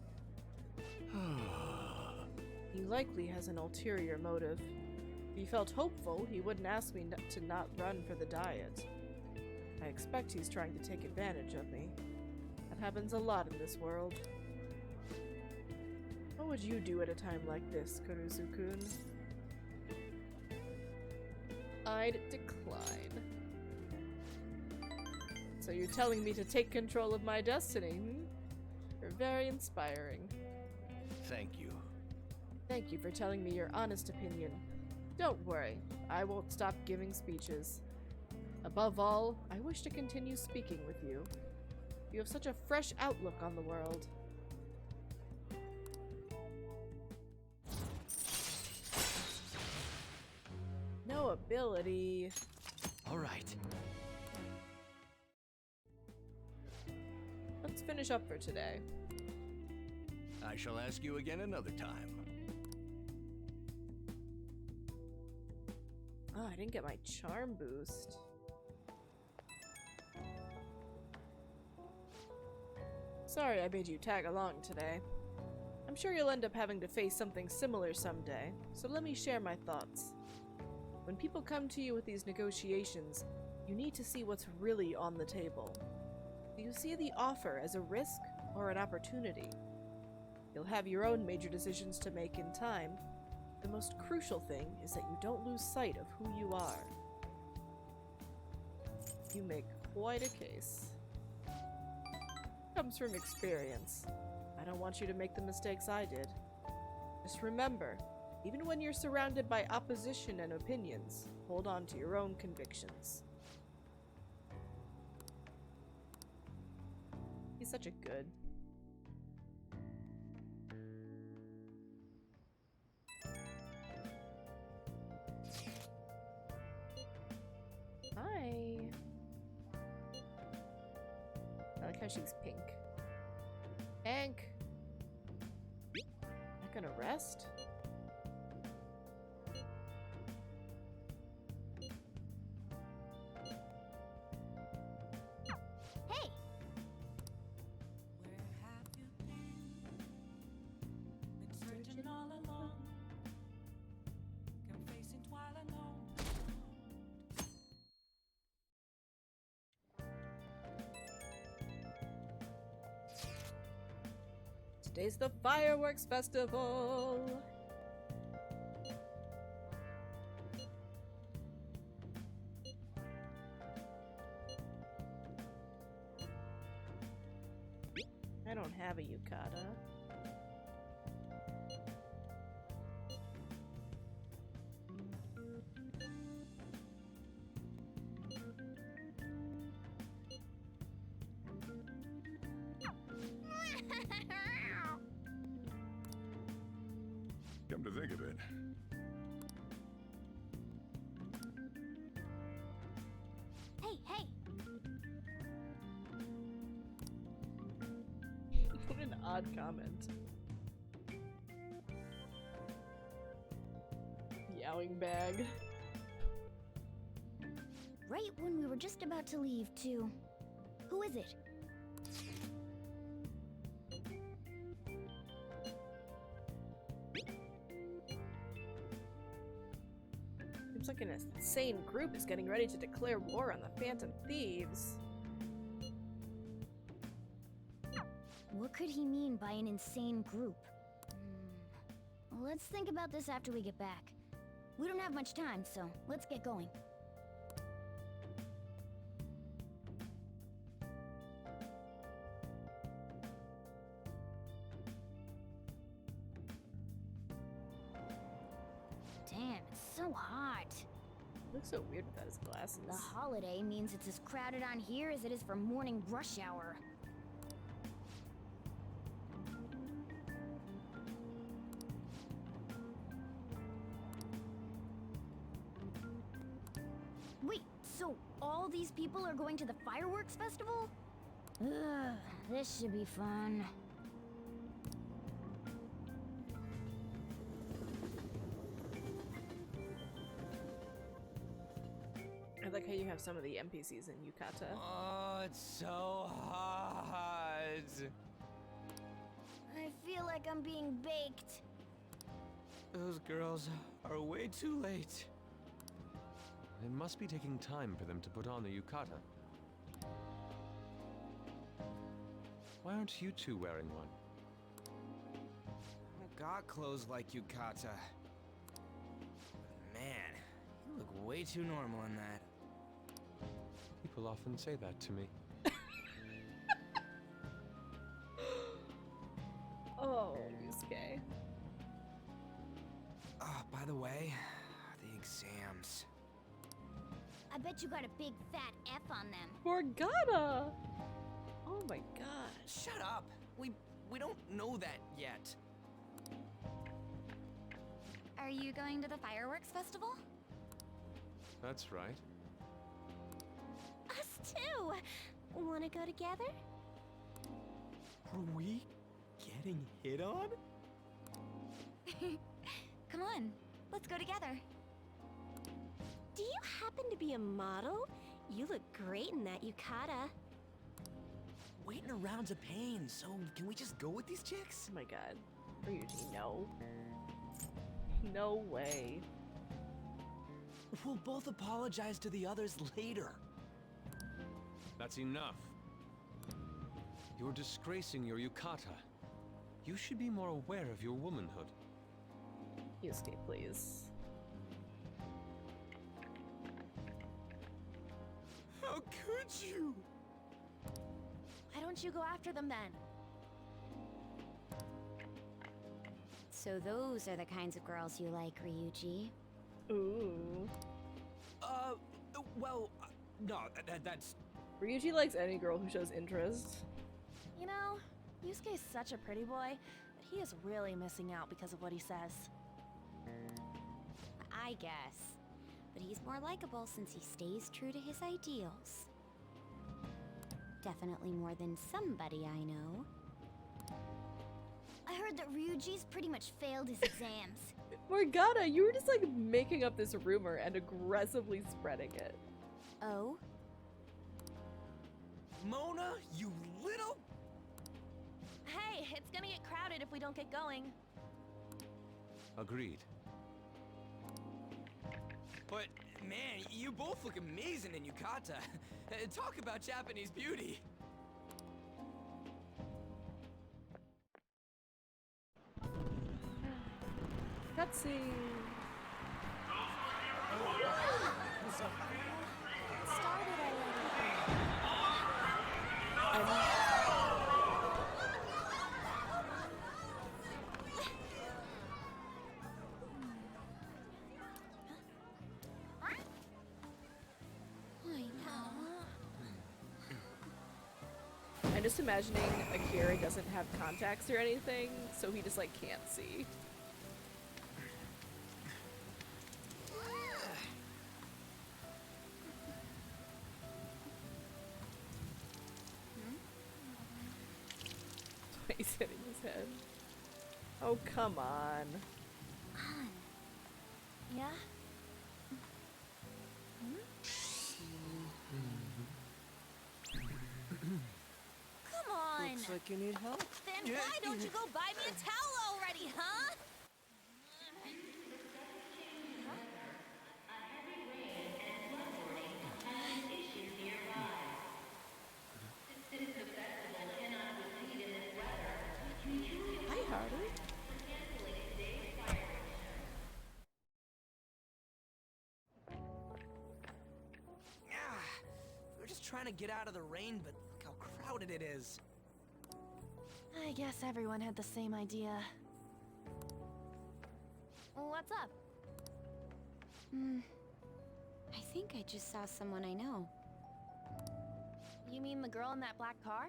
He likely has an ulterior motive. If he felt hopeful, he wouldn't ask me to not run for the Diet. I expect he's trying to take advantage of me. That happens a lot in this world. What would you do at a time like this, Kuruzu-kun? I'd decline. So you're telling me to take control of my destiny, hmm? You're very inspiring. Thank you. Thank you for telling me your honest opinion. Don't worry, I won't stop giving speeches. Above all, I wish to continue speaking with you. You have such a fresh outlook on the world. No ability. All right. Let's finish up for today. I shall ask you again another time. Oh, I didn't get my charm boost. Sorry I made you tag along today. I'm sure you'll end up having to face something similar someday, so let me share my thoughts. When people come to you with these negotiations, you need to see what's really on the table. Do you see the offer as a risk or an opportunity? You'll have your own major decisions to make in time. The most crucial thing is that you don't lose sight of who you are. You make quite a case. Comes from experience. I don't want you to make the mistakes I did. Just remember, even when you're surrounded by opposition and opinions, hold on to your own convictions. He's such a good. Hi. I like how she's pink. Hank! Not gonna rest? Hey! Today's the fireworks festival! I don't have a yukata. Come to think of it, Hey, hey! What an odd comment. Yowing bag. Right when we were just about to leave, too. Who is it? Seems like an insane group is getting ready to declare war on the Phantom Thieves. What could he mean by an insane group? Let's think about this after we get back. We don't have much time, so let's get going. Damn, it's so hot. Looks so weird without his glasses. The holiday means it's as crowded on here as it is for morning rush hour. Wait, so all these people are going to the fireworks festival? Ugh, this should be fun. I like how you have some of the NPCs in yukata. Oh, it's so hot. I feel like I'm being baked. Those girls are way too late. It must be taking time for them to put on the yukata. Why aren't you two wearing one? I got clothes like yukata. Man, you look way too normal in that. People often say that to me. Oh, Yusuke. Oh, by the way, the exams. I bet you got a big fat F on them. Morgana! Oh my god. Shut up! We don't know that yet. Are you going to the fireworks festival? That's right. Us too! Wanna go together? Are we getting hit on? Come on, let's go together. Do you happen to be a model? You look great in that yukata. Waiting around's a pain, so can we just go with these chicks? Oh my god. Ryuji, no. No way. We'll both apologize to the others later. That's enough. You're disgracing your yukata. You should be more aware of your womanhood. Yusuke, please. How could you? Why don't you go after them then? So those are the kinds of girls you like, Ryuji. Ooh. Well, no, that's... Ryuji likes any girl who shows interest. You know, Yusuke's such a pretty boy, but he is really missing out because of what he says. I guess. But he's more likable since he stays true to his ideals. Definitely more than somebody I know. I heard that Ryuji's pretty much failed his exams. Morgana, you were just like making up this rumor and aggressively spreading it. Oh? Mona, you little... Hey, it's gonna get crowded if we don't get going. Agreed. But, man, you both look amazing in yukata. Talk about Japanese beauty. Cutscene. Started I'm just imagining Akira doesn't have contacts or anything, so he just like can't see. He's hitting his head. Oh, come on. Yeah? Come on! Looks like you need help. Then why don't you go buy me a towel already, huh? Hi, Hardy. We're just trying to get out of the rain, but look how crowded it is. I guess everyone had the same idea. What's up? I think I just saw someone I know. You mean the girl in that black car?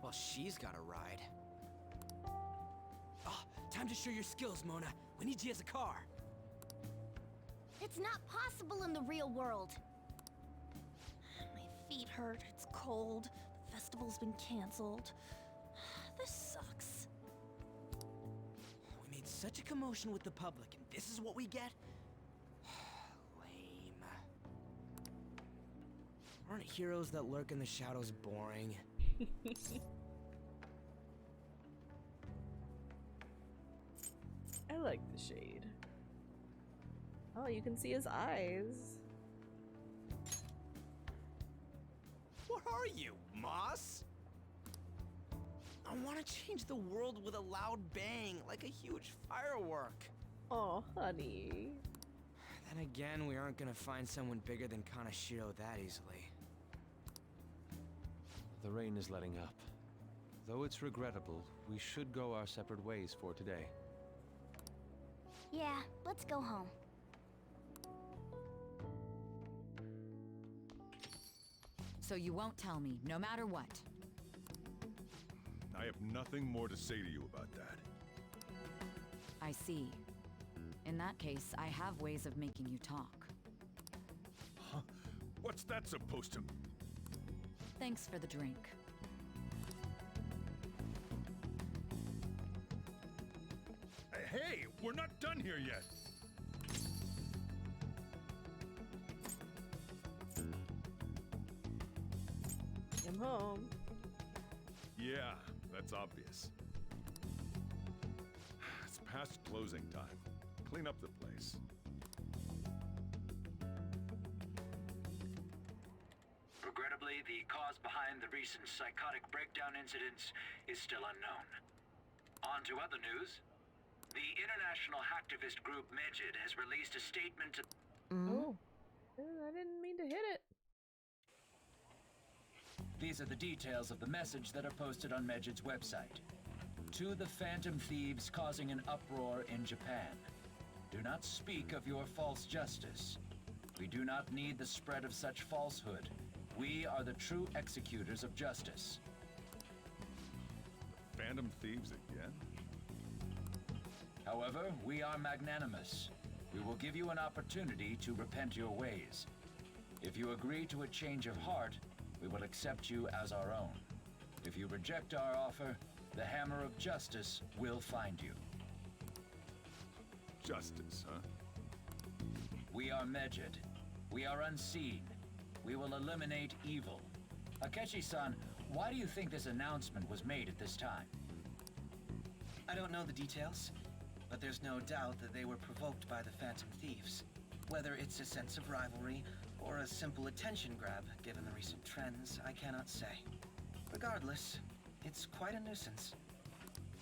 Well, she's got a ride. Oh, time to show your skills, Mona. We need you as a car. It's not possible in the real world. My feet hurt, it's cold, the festival's been canceled. This sucks. We made such a commotion with the public, and this is what we get? Lame. Aren't heroes that lurk in the shadows boring? I like the shade. Oh, you can see his eyes. What are you, Moss? I want to change the world with a loud bang, like a huge firework. Oh, honey. Then again, we aren't gonna find someone bigger than Kanashiro that easily. The rain is letting up. Though it's regrettable, we should go our separate ways for today. Yeah, let's go home. So you won't tell me, no matter what. I have nothing more to say to you about that. I see. In that case, I have ways of making you talk. Huh? What's that supposed to... Thanks for the drink. Hey, we're not done here yet! I'm home. Yeah, that's obvious. It's past closing time. Clean up the place. Regrettably, the cause behind the recent psychotic breakdown incidents is still unknown. On to other news. The international hacktivist group Medjed has released a statement to... Oh. I didn't mean to hit it. These are the details of the message that are posted on Medjed's website. To the Phantom Thieves causing an uproar in Japan. Do not speak of your false justice. We do not need the spread of such falsehood. We are the true executors of justice. Phantom Thieves again? However, we are magnanimous. We will give you an opportunity to repent your ways. If you agree to a change of heart, we will accept you as our own. If you reject our offer, the hammer of justice will find you. Justice, huh? We are Medjed. We are unseen. We will eliminate evil. Akechi-san, why do you think this announcement was made at this time? I don't know the details, but there's no doubt that they were provoked by the Phantom Thieves. Whether it's a sense of rivalry or a simple attention grab, given the recent trends, I cannot say. Regardless, it's quite a nuisance.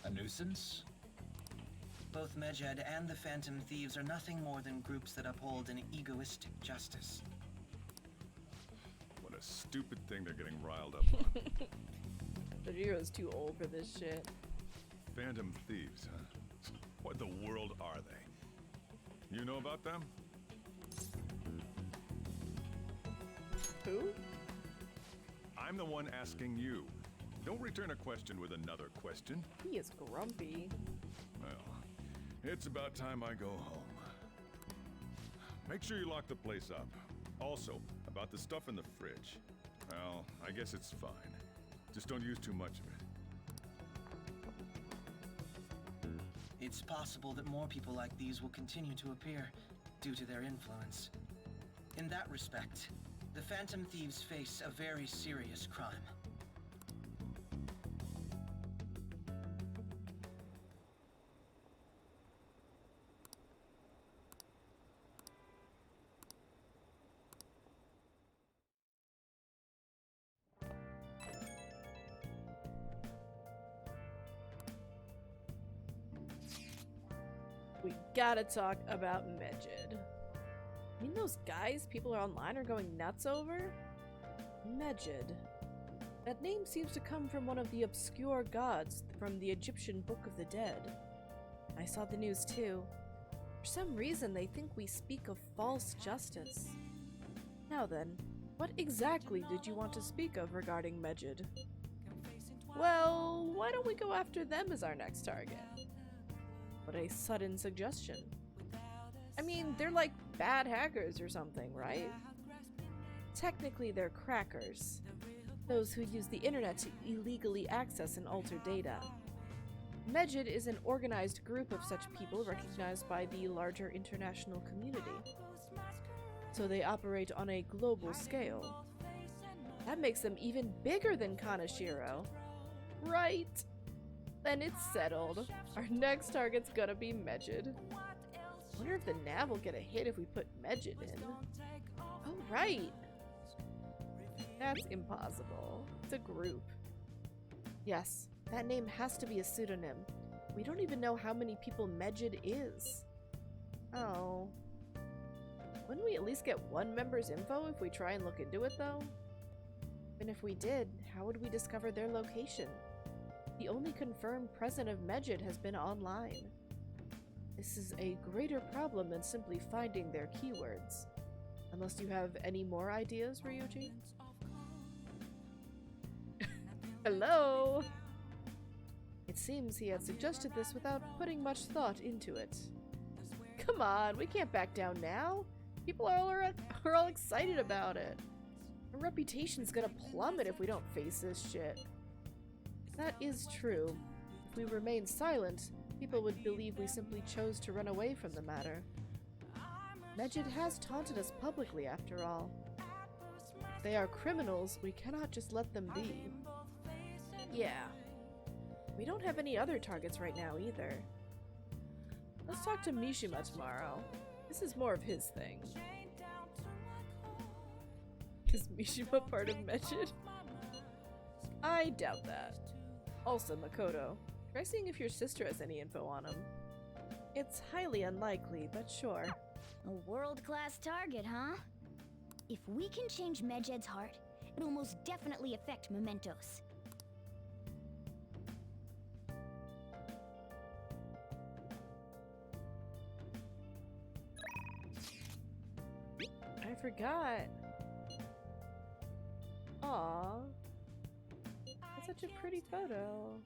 A nuisance? Both Medjed and the Phantom Thieves are nothing more than groups that uphold an egoistic justice. What a stupid thing they're getting riled up on. Tojiro's too old for this shit. Phantom Thieves, huh? What the world are they? You know about them? Who? I'm the one asking you. Don't return a question with another question. He is grumpy. Well, it's about time I go home. Make sure you lock the place up. Also, about the stuff in the fridge. Well, I guess it's fine. Just don't use too much of it. It's possible that more people like these will continue to appear due to their influence. In that respect, the Phantom Thieves face a very serious crime. We gotta talk about Medjed. You mean those guys people online are going nuts over? Medjed. That name seems to come from one of the obscure gods from the Egyptian Book of the Dead. I saw the news too. For some reason they think we speak of false justice. Now then, what exactly did you want to speak of regarding Medjed? Well, why don't we go after them as our next target? What a sudden suggestion. I mean, they're like bad hackers or something, right? Technically, they're crackers. Those who use the internet to illegally access and alter data. Medjed is an organized group of such people recognized by the larger international community. So they operate on a global scale. That makes them even bigger than Kanashiro. Right? Then it's settled. Our next target's gonna be Medjed. Wonder if the nav will get a hit if we put Medjed in. Oh, right! That's impossible. It's a group. Yes, that name has to be a pseudonym. We don't even know how many people Medjed is. Oh. Wouldn't we at least get one member's info if we try and look into it, though? And if we did, how would we discover their location? The only confirmed presence of Medjed has been online. This is a greater problem than simply finding their keywords. Unless you have any more ideas, Ryuji? Hello? It seems he had suggested this without putting much thought into it. Come on, we can't back down now. People are all excited about it. Our reputation's gonna plummet if we don't face this shit. That is true. If we remain silent, people would believe we simply chose to run away from the matter. Medjed has taunted us publicly, after all. If they are criminals, we cannot just let them be. Yeah. We don't have any other targets right now, either. Let's talk to Mishima tomorrow. This is more of his thing. Is Mishima part of Medjed? I doubt that. Also, Makoto, try seeing if your sister has any info on him. It's highly unlikely, but sure. A world-class target, huh? If we can change Medjed's heart, it'll most definitely affect Mementos. I forgot. Aww. That's such a pretty photo.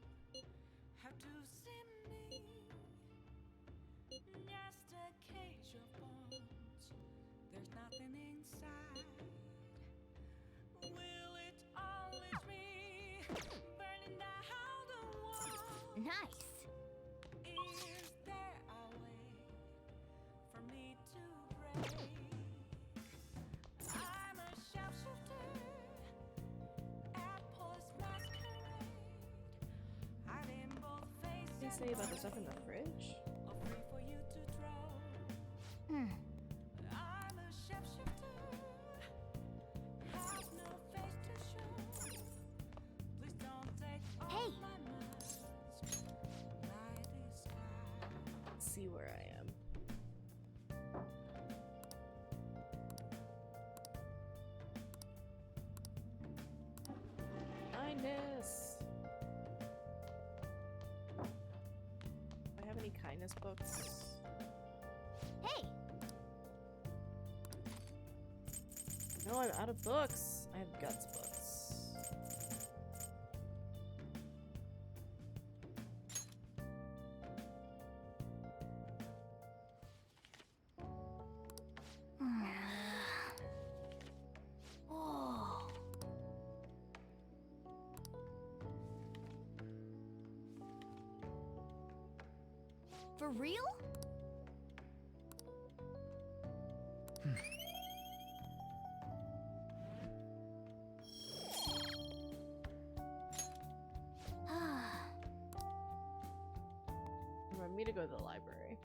Nice. What did they say about the stuff in the fridge? Hmm. Hey! Let's see where I am. Kindness! Do I have any kindness books? Hey! No, I'm out of books. I have guts books. Oh. For real? You want me to go to the library?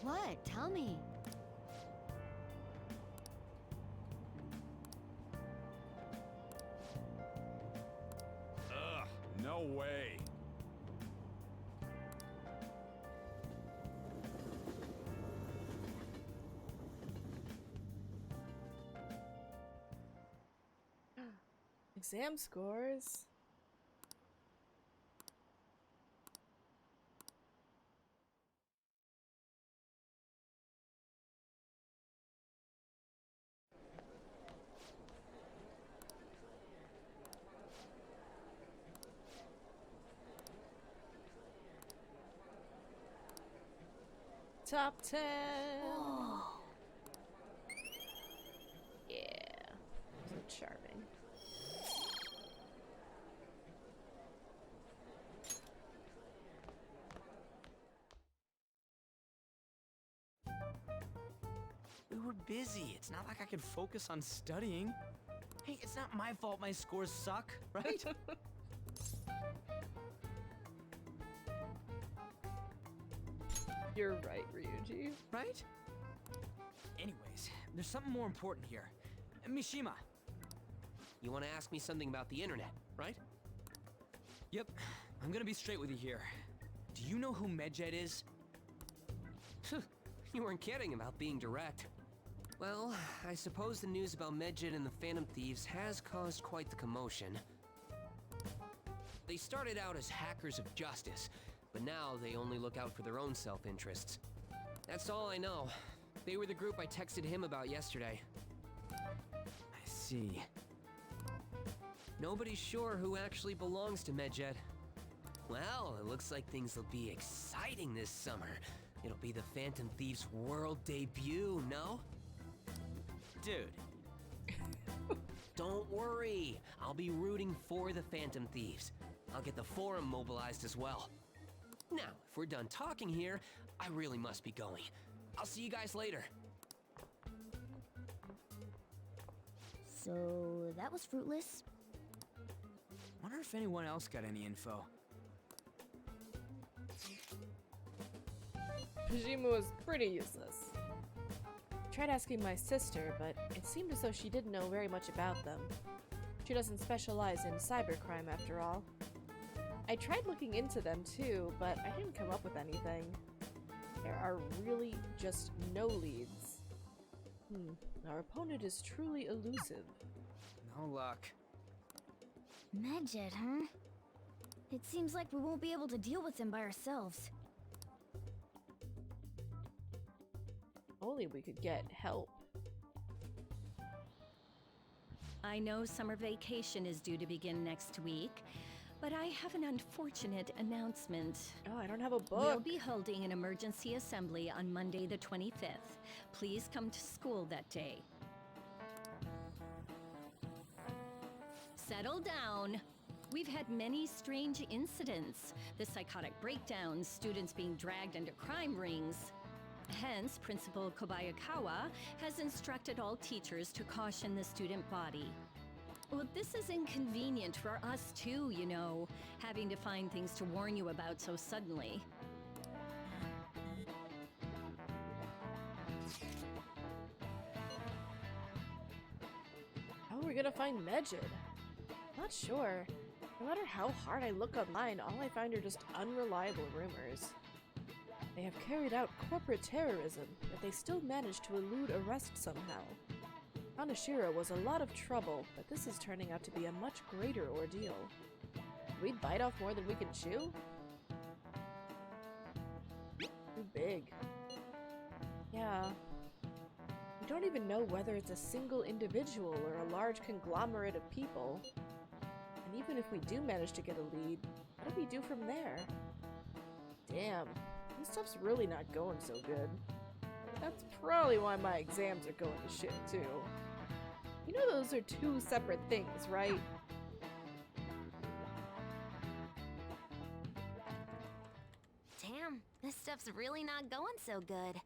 What? Tell me. Ugh, no way. Exam scores. Top 10. Yeah. So charming. We were busy. It's not like I could focus on studying. Hey, it's not my fault my scores suck, right? You're right, Ryuji. Right? Anyways, there's something more important here. Mishima. You want to ask me something about the internet, right? Yep. I'm gonna be straight with you here. Do you know who Medjed is? You weren't kidding about being direct. Well, I suppose the news about Medjed and the Phantom Thieves has caused quite the commotion. They started out as hackers of justice, but now they only look out for their own self-interests. That's all I know. They were the group I texted him about yesterday. I see. Nobody's sure who actually belongs to Medjed. Well, it looks like things will be exciting this summer. It'll be the Phantom Thieves' world debut, no? Dude. Don't worry. I'll be rooting for the Phantom Thieves. I'll get the forum mobilized as well. Now, if we're done talking here, I really must be going. I'll see you guys later. So, that was fruitless. Wonder if anyone else got any info. Pajima was pretty useless. Tried asking my sister, but it seemed as though she didn't know very much about them. She doesn't specialize in cybercrime after all. I tried looking into them too, but I didn't come up with anything. There are really just no leads. Our opponent is truly elusive. No luck. Medjed, huh? It seems like we won't be able to deal with him by ourselves. Only we could get help. I know summer vacation is due to begin next week, but I have an unfortunate announcement. Oh, I don't have a book. We'll be holding an emergency assembly on Monday the 25th. Please come to school that day. Settle down. We've had many strange incidents. The psychotic breakdowns, students being dragged into crime rings. Hence, Principal Kobayakawa has instructed all teachers to caution the student body. Well, this is inconvenient for us too, you know, having to find things to warn you about so suddenly. How are we gonna find Medjed? Not sure. No matter how hard I look online, all I find are just unreliable rumors. They have carried out corporate terrorism, but they still managed to elude arrest somehow. Hanashiro was a lot of trouble, but this is turning out to be a much greater ordeal. Did we bite off more than we can chew? Too big. Yeah. We don't even know whether it's a single individual or a large conglomerate of people. And even if we do manage to get a lead, what do we do from there? Damn. This stuff's really not going so good. That's probably why my exams are going to shit too. You know those are two separate things, right? Damn, this stuff's really not going so good.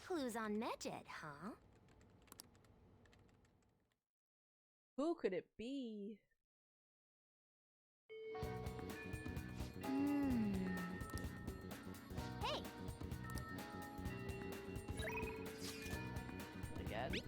Clues on Medjed, huh? Who could it be? Hey! Again.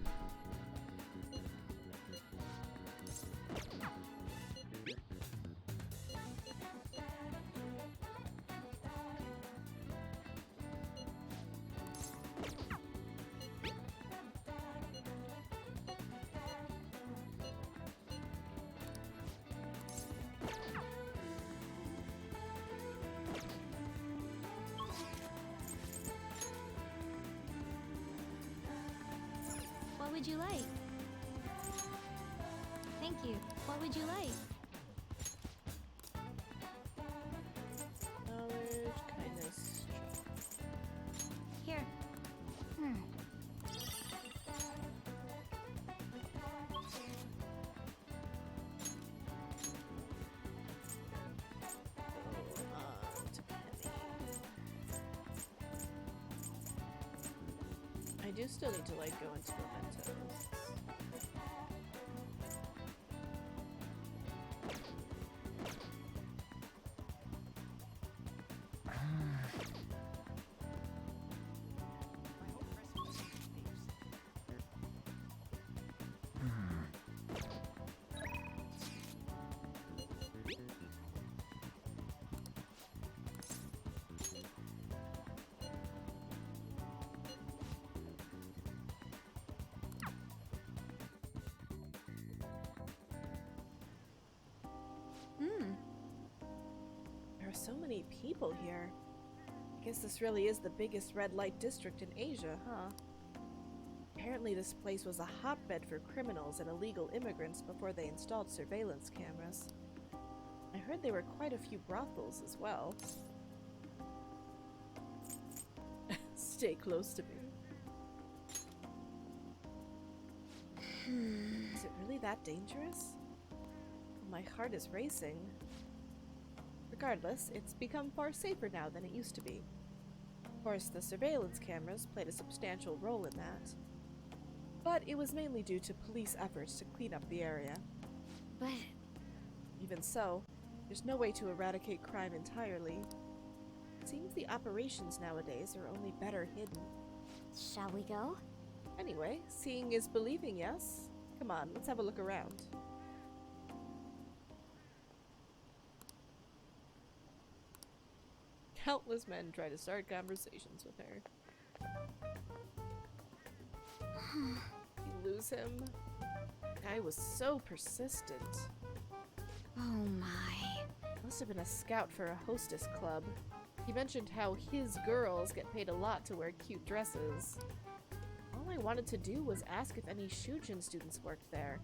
What would you like? Thank you. What would you like? Knowledge, kindness. Here. do still need to, like, go into mementos. There are so many people here. I guess this really is the biggest red light district in Asia, huh? Apparently this place was a hotbed for criminals and illegal immigrants before they installed surveillance cameras. I heard there were quite a few brothels as well. Stay close to me. Is it really that dangerous? My heart is racing. Regardless, it's become far safer now than it used to be. Of course, the surveillance cameras played a substantial role in that. But it was mainly due to police efforts to clean up the area. But even so, there's no way to eradicate crime entirely. It seems the operations nowadays are only better hidden. shall we go? Anyway, seeing is believing, yes? Come on, let's have a look around. Countless men try to start conversations with her. You lose him? The guy was so persistent. Oh my. Must have been a scout for a hostess club. He mentioned how his girls get paid a lot to wear cute dresses. All I wanted to do was ask if any Shujin students worked there.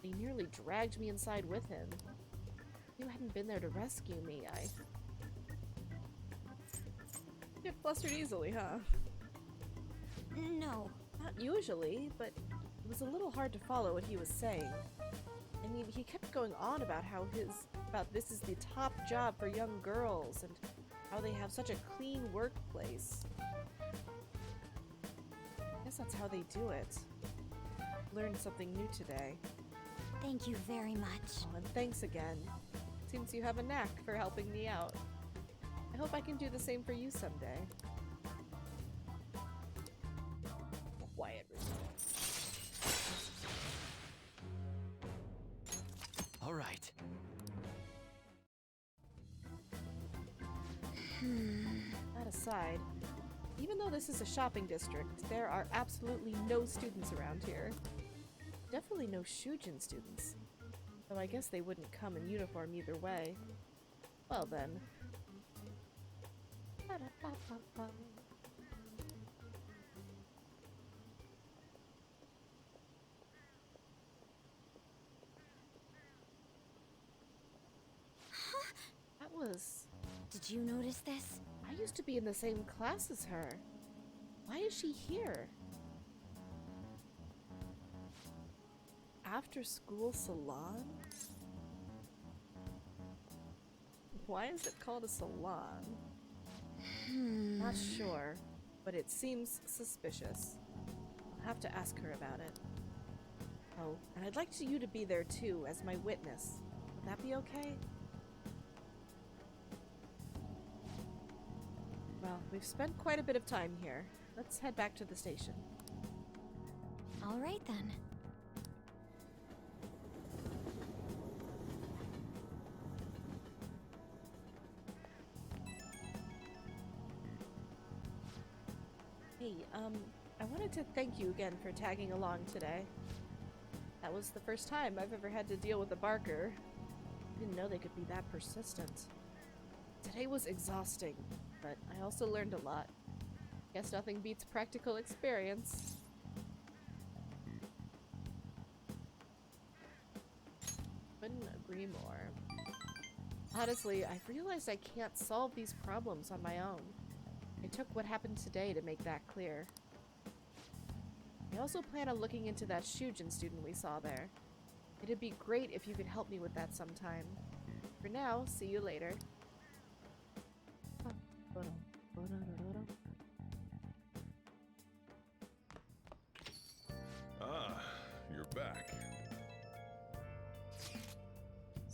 He nearly dragged me inside with him. If you hadn't been there to rescue me, I get flustered easily, huh? No. Not usually, but it was a little hard to follow what he was saying. I mean, he kept going on about how this is the top job for young girls and how they have such a clean workplace. I guess that's how they do it. Learned something new today. Thank you very much. Oh, and thanks again. Seems you have a knack for helping me out. I hope I can do the same for you someday. Quiet. All right. That aside, even though this is a shopping district, there are absolutely no students around here. Definitely no Shujin students. Though I guess they wouldn't come in uniform either way. Well then. That was... Did you notice this? I used to be in the same class as her. Why is she here? After school salon? Why is it called a salon? Not sure, but it seems suspicious. I'll have to ask her about it. Oh, and I'd like you to be there too, as my witness. Would that be okay? Well, we've spent quite a bit of time here. Let's head back to the station. All right then. Hey, I wanted to thank you again for tagging along today. That was the first time I've ever had to deal with a Barker. I didn't know they could be that persistent. Today was exhausting, but I also learned a lot. Guess nothing beats practical experience. Couldn't agree more. Honestly, I've realized I can't solve these problems on my own. I took what happened today to make that clear. I also plan on looking into that Shujin student we saw there. It'd be great if you could help me with that sometime. For now, see you later.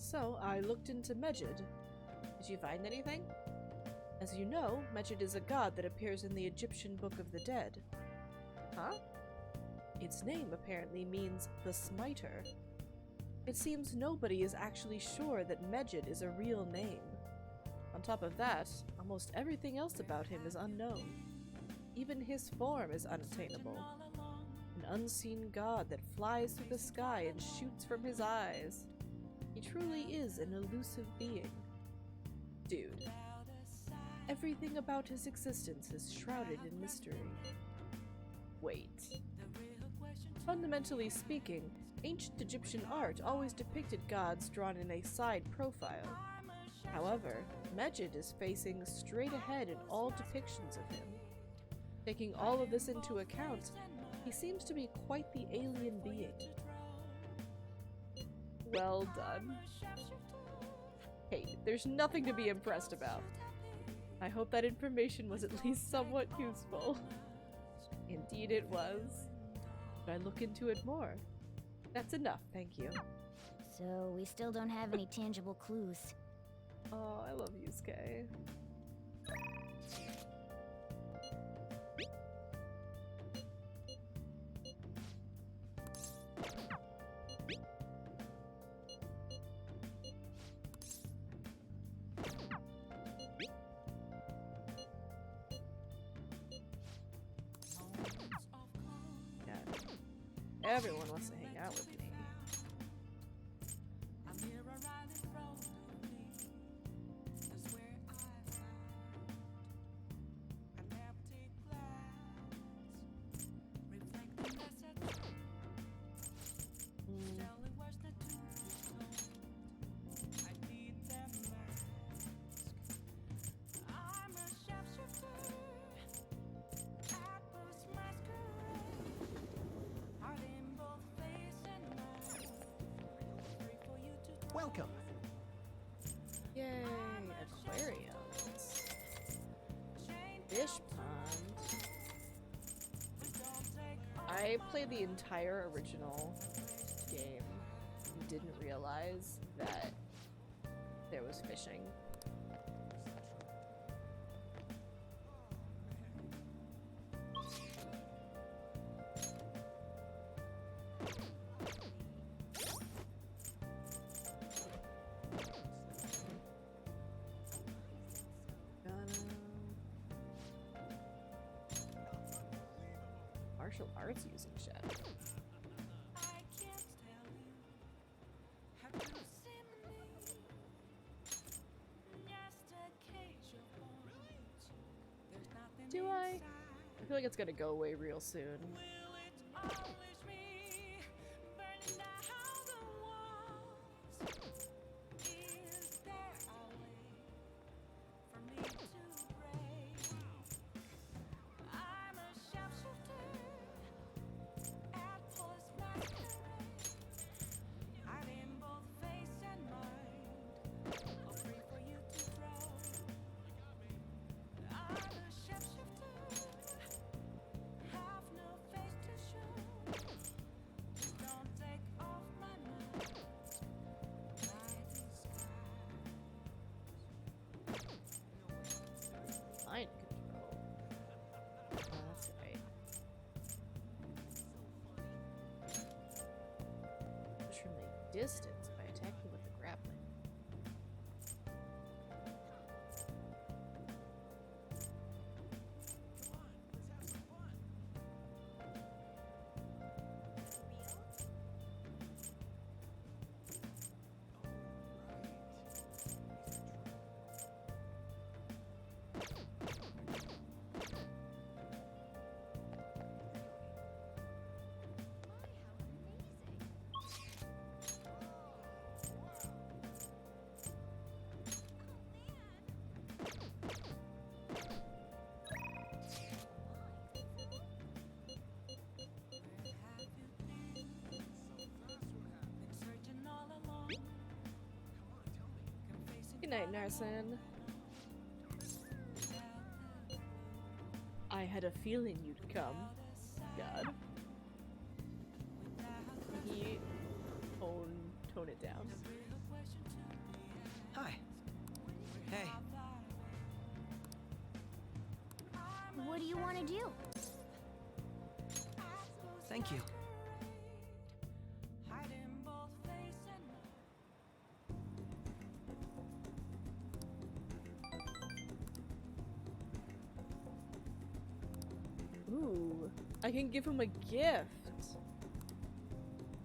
So I looked into Medjed. Did you find anything? As you know, Medjed is a god that appears in the Egyptian Book of the Dead. Huh? Its name apparently means the Smiter. It seems nobody is actually sure that Medjed is a real name. On top of that, almost everything else about him is unknown. Even his form is unattainable. An unseen god that flies through the sky and shoots from his eyes. He truly is an elusive being. Dude, everything about his existence is shrouded in mystery. Wait. Fundamentally speaking, ancient Egyptian art always depicted gods drawn in a side profile. However, Medjed is facing straight ahead in all depictions of him. Taking all of this into account, he seems to be quite the alien being. Well done. Hey, there's nothing to be impressed about. I hope that information was at least somewhat useful. Indeed it was. Should I look into it more? That's enough, thank you. So, we still don't have any tangible clues. Oh, I love Yusuke. Everyone wants to hang out with me. Welcome. Yay, aquariums. Fish pond. I played the entire original game and didn't realize that there was fishing. Martial arts using chef. Do I? I feel like it's gonna go away real soon. Mind control. That's right. Push from a distance by attacking with the grappling. Good night, Narsen. I had a feeling you'd come. God. He tone it down. what do you want to do? Thank you. Ooh, I can give him a gift.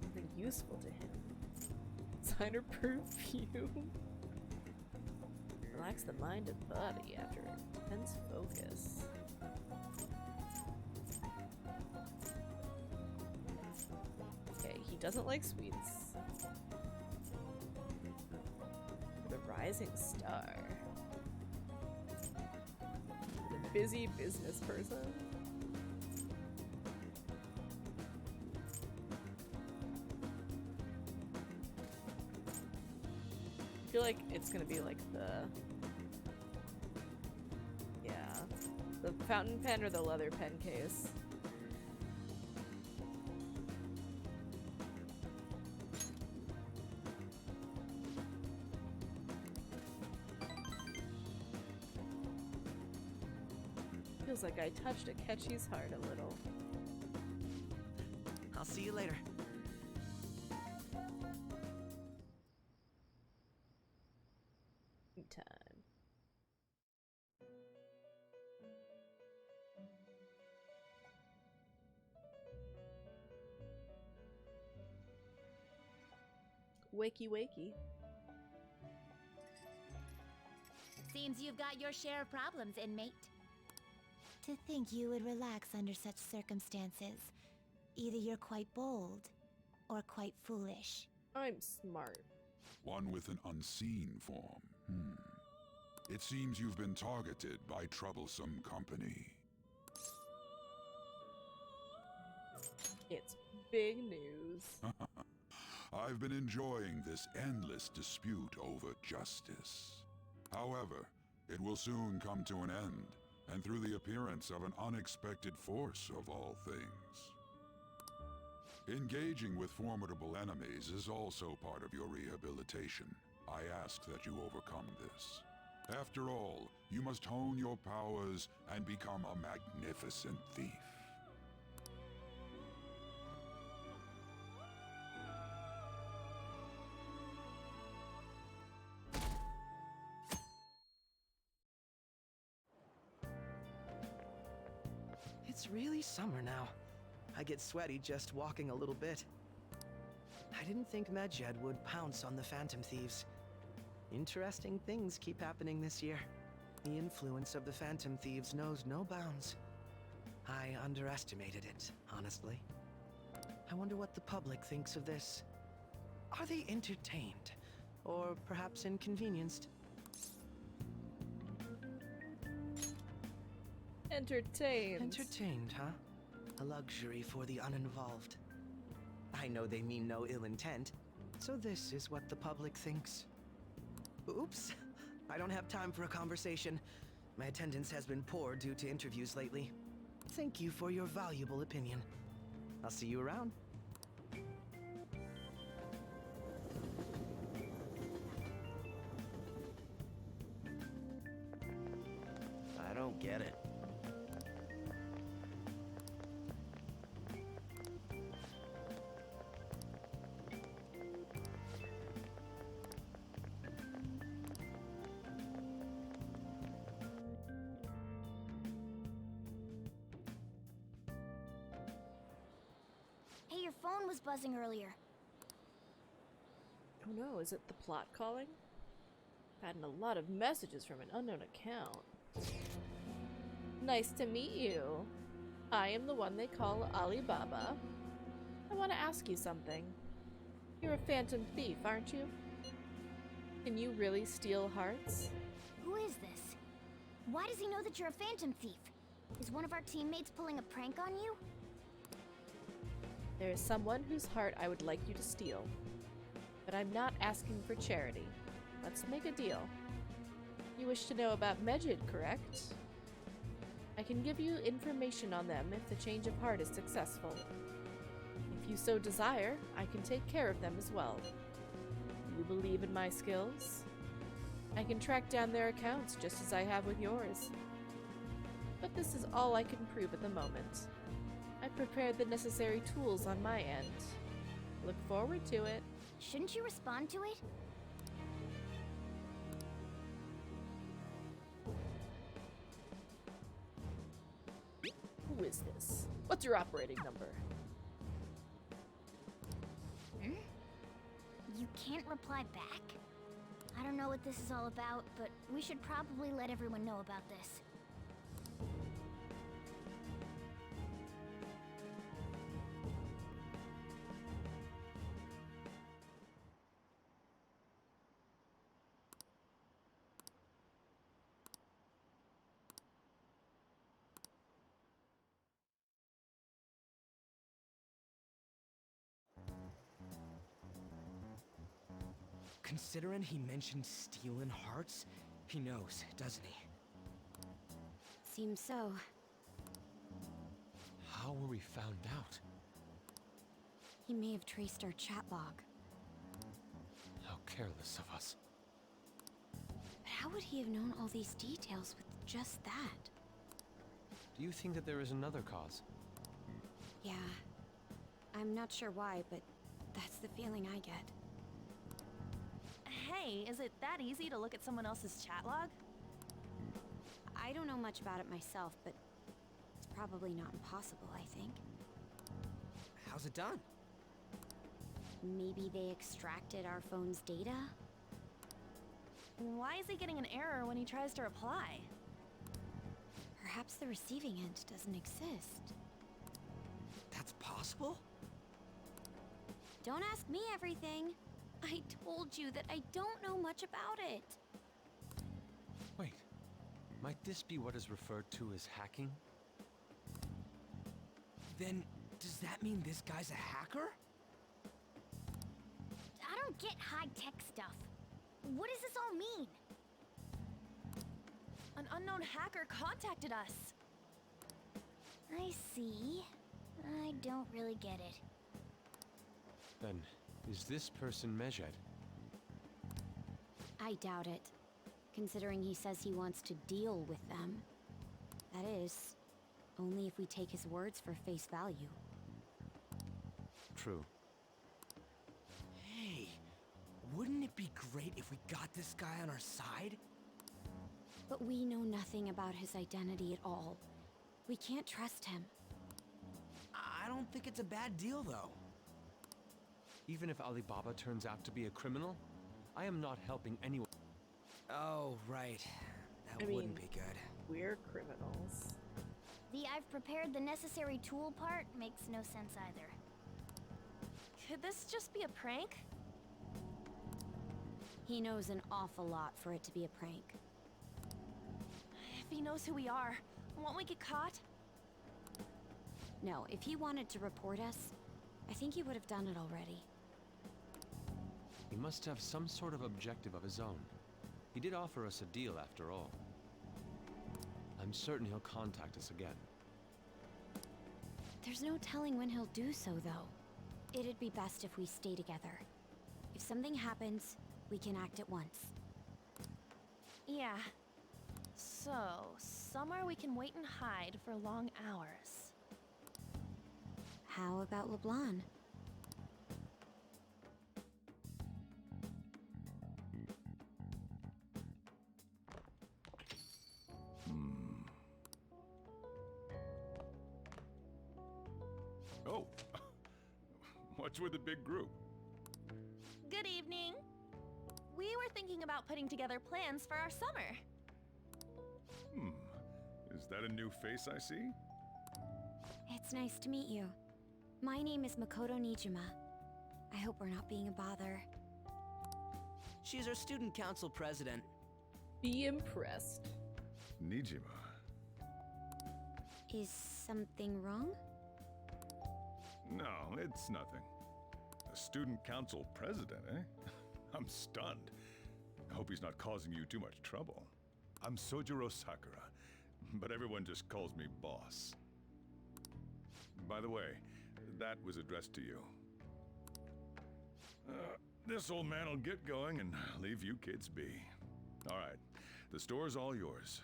Something useful to him. Designer perfume. Relax the mind and body after intense focus. Okay, he doesn't like sweets. The rising star. The busy business person. I feel like it's gonna be like the fountain pen or the leather pen case. Feels like I touched Akechi's heart a little. I'll see you later. Time. Wakey wakey. Seems you've got your share of problems, inmate. To think you would relax under such circumstances. Either you're quite bold, or quite foolish. I'm smart. One with an unseen form. It seems you've been targeted by troublesome company. It's big news. I've been enjoying this endless dispute over justice. However, it will soon come to an end, and through the appearance of an unexpected force of all things. Engaging with formidable enemies is also part of your rehabilitation. I ask that you overcome this. After all, you must hone your powers and become a magnificent thief. It's really summer now. I get sweaty just walking a little bit. I didn't think Medjed would pounce on the Phantom Thieves. Interesting things keep happening this year. The influence of the Phantom Thieves knows no bounds. I underestimated it, honestly. I wonder what the public thinks of this. Are they entertained? Or perhaps inconvenienced? Entertained. Entertained, huh? A luxury for the uninvolved. I know they mean no ill intent, so this is what the public thinks. Oops, I don't have time for a conversation. My attendance has been poor due to interviews lately. Thank you for your valuable opinion. I'll see you around. I don't get it. Hey, your phone was buzzing earlier. Oh no, is it the plot calling? I've gotten a lot of messages from an unknown account. Nice to meet you. I am the one they call Alibaba. I want to ask you something. You're a phantom thief, aren't you? Can you really steal hearts? Who is this? Why does he know that you're a phantom thief? Is one of our teammates pulling a prank on you? There is someone whose heart I would like you to steal. But I'm not asking for charity. Let's make a deal. You wish to know about Medjed, correct? I can give you information on them if the change of heart is successful. If you so desire, I can take care of them as well. Do you believe in my skills? I can track down their accounts just as I have with yours. But this is all I can prove at the moment. I prepared the necessary tools on my end. Look forward to it. Shouldn't you respond to it? Who is this? What's your operating number? Hmm? You can't reply back? I don't know what this is all about, but we should probably let everyone know about this. Considering he mentioned stealing hearts, he knows, doesn't he? Seems so. How were we found out? He may have traced our chat log. How careless of us. But how would he have known all these details with just that? Do you think that there is another cause? Yeah. I'm not sure why, but that's the feeling I get. Hey, is it that easy to look at someone else's chat log? I don't know much about it myself, but it's probably not impossible, I think. How's it done? Maybe they extracted our phone's data? Why is he getting an error when he tries to reply? Perhaps the receiving end doesn't exist. That's possible? Don't ask me everything. I told you that I don't know much about it. Wait, might this be what is referred to as hacking? Then, does that mean this guy's a hacker? I don't get high-tech stuff. What does this all mean? An unknown hacker contacted us. I see. I don't really get it. Then, is this person Medjed? I doubt it, considering he says he wants to deal with them. That is, only if we take his words for face value. True. Hey, wouldn't it be great if we got this guy on our side? But we know nothing about his identity at all. We can't trust him. I don't think it's a bad deal, though. Even if Alibaba turns out to be a criminal, I am not helping anyone. Oh, right. That wouldn't be good. We're criminals. The "I've prepared the necessary tool" part makes no sense either. Could this just be a prank? He knows an awful lot for it to be a prank. If he knows who we are, won't we get caught? No, if he wanted to report us, I think he would have done it already. He must have some sort of objective of his own. He did offer us a deal after all. I'm certain he'll contact us again. There's no telling when he'll do so, though. It'd be best if we stay together. If something happens, we can act at once. Yeah. So, somewhere we can wait and hide for long hours. How about LeBlanc? Oh, what's with the big group? Good evening. We were thinking about putting together plans for our summer. Is that a new face I see? It's nice to meet you. My name is Makoto Nijima. I hope we're not being a bother. She's our student council president. Be impressed. Nijima. Is something wrong? No, it's nothing. A student council president, eh? I'm stunned. I hope he's not causing you too much trouble. I'm Sojiro Sakura, but everyone just calls me boss. By the way, that was addressed to you. This old man will get going and leave you kids be. All right, the store's all yours.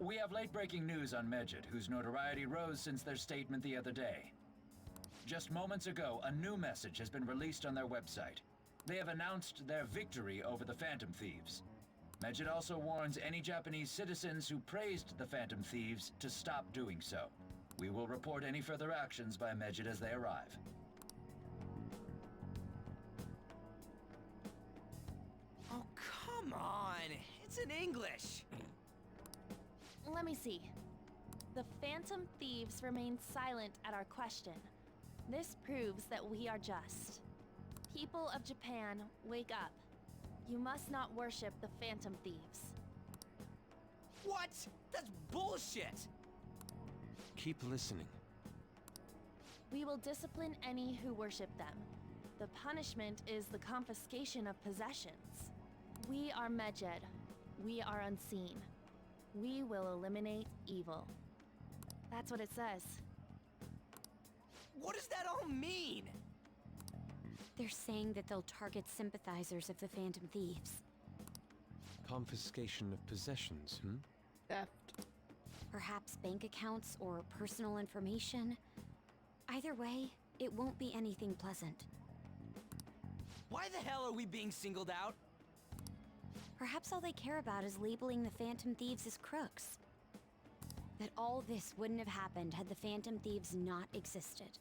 We have late-breaking news on Medjed, whose notoriety rose since their statement the other day. Just moments ago, a new message has been released on their website. They have announced their victory over the Phantom Thieves. Medjed also warns any Japanese citizens who praised the Phantom Thieves to stop doing so. We will report any further actions by Medjed as they arrive. Oh, come on! It's in English! Let me see. The Phantom Thieves remain silent at our question. This proves that we are just. People of Japan, wake up. You must not worship the Phantom Thieves. What? That's bullshit! Keep listening. We will discipline any who worship them. The punishment is the confiscation of possessions. We are Medjed. We are unseen. We will eliminate evil. That's what it says. What does that all mean? They're saying that they'll target sympathizers of the Phantom Thieves. Confiscation of possessions, Theft. Perhaps bank accounts or personal information. Either way, it won't be anything pleasant. Why the hell are we being singled out? Perhaps all they care about is labeling the Phantom Thieves as crooks. That all this wouldn't have happened had the Phantom Thieves not existed.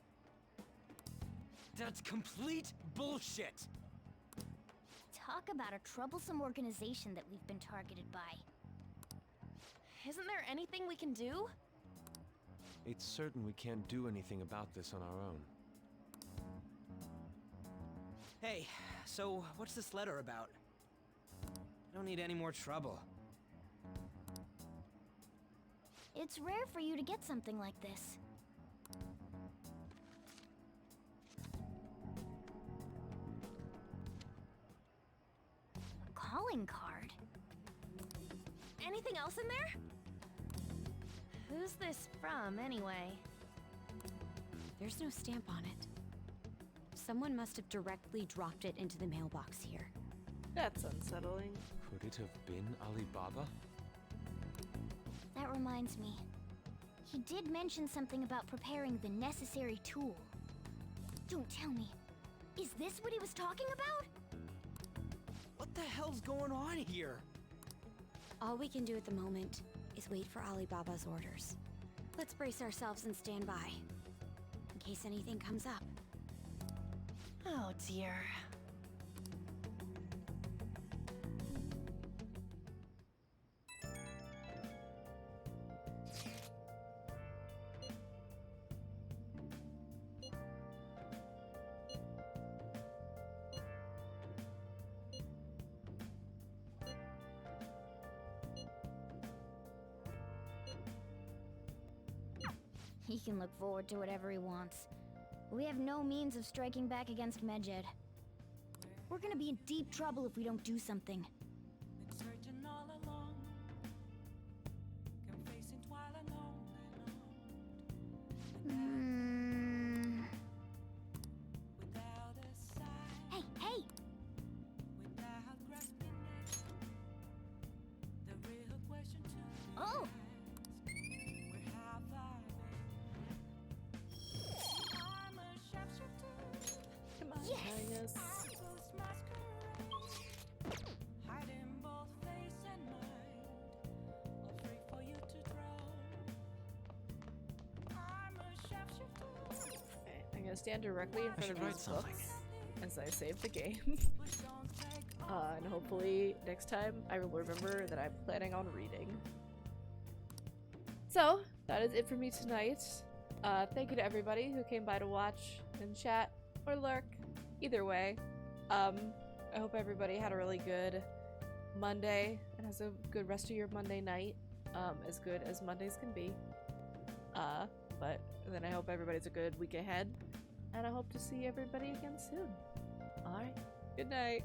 That's complete bullshit! Talk about a troublesome organization that we've been targeted by. Isn't there anything we can do? It's certain we can't do anything about this on our own. Hey, so what's this letter about? I don't need any more trouble. It's rare for you to get something like this. A calling card. Anything else in there? Who's this from, anyway? There's no stamp on it. Someone must have directly dropped it into the mailbox here. That's unsettling. Could it have been Alibaba? That reminds me. He did mention something about preparing the necessary tool. Don't tell me. Is this what he was talking about? What the hell's going on here? All we can do at the moment is wait for Alibaba's orders. Let's brace ourselves and stand by, in case anything comes up. Oh dear. He can look forward to whatever he wants. We have no means of striking back against Medjed. We're gonna be in deep trouble if we don't do something. Hey, hey! Oh! Come on, Yes! Magnus. Okay, I'm gonna stand directly in front of these books as I save the game. And hopefully next time I will remember that I'm planning on reading. So, that is it for me tonight. Thank you to everybody who came by to watch and chat or lurk. Either way, I hope everybody had a really good Monday and has a good rest of your Monday night. As good as Mondays can be. But then I hope everybody's a good week ahead. And I hope to see everybody again soon. Alright, good night.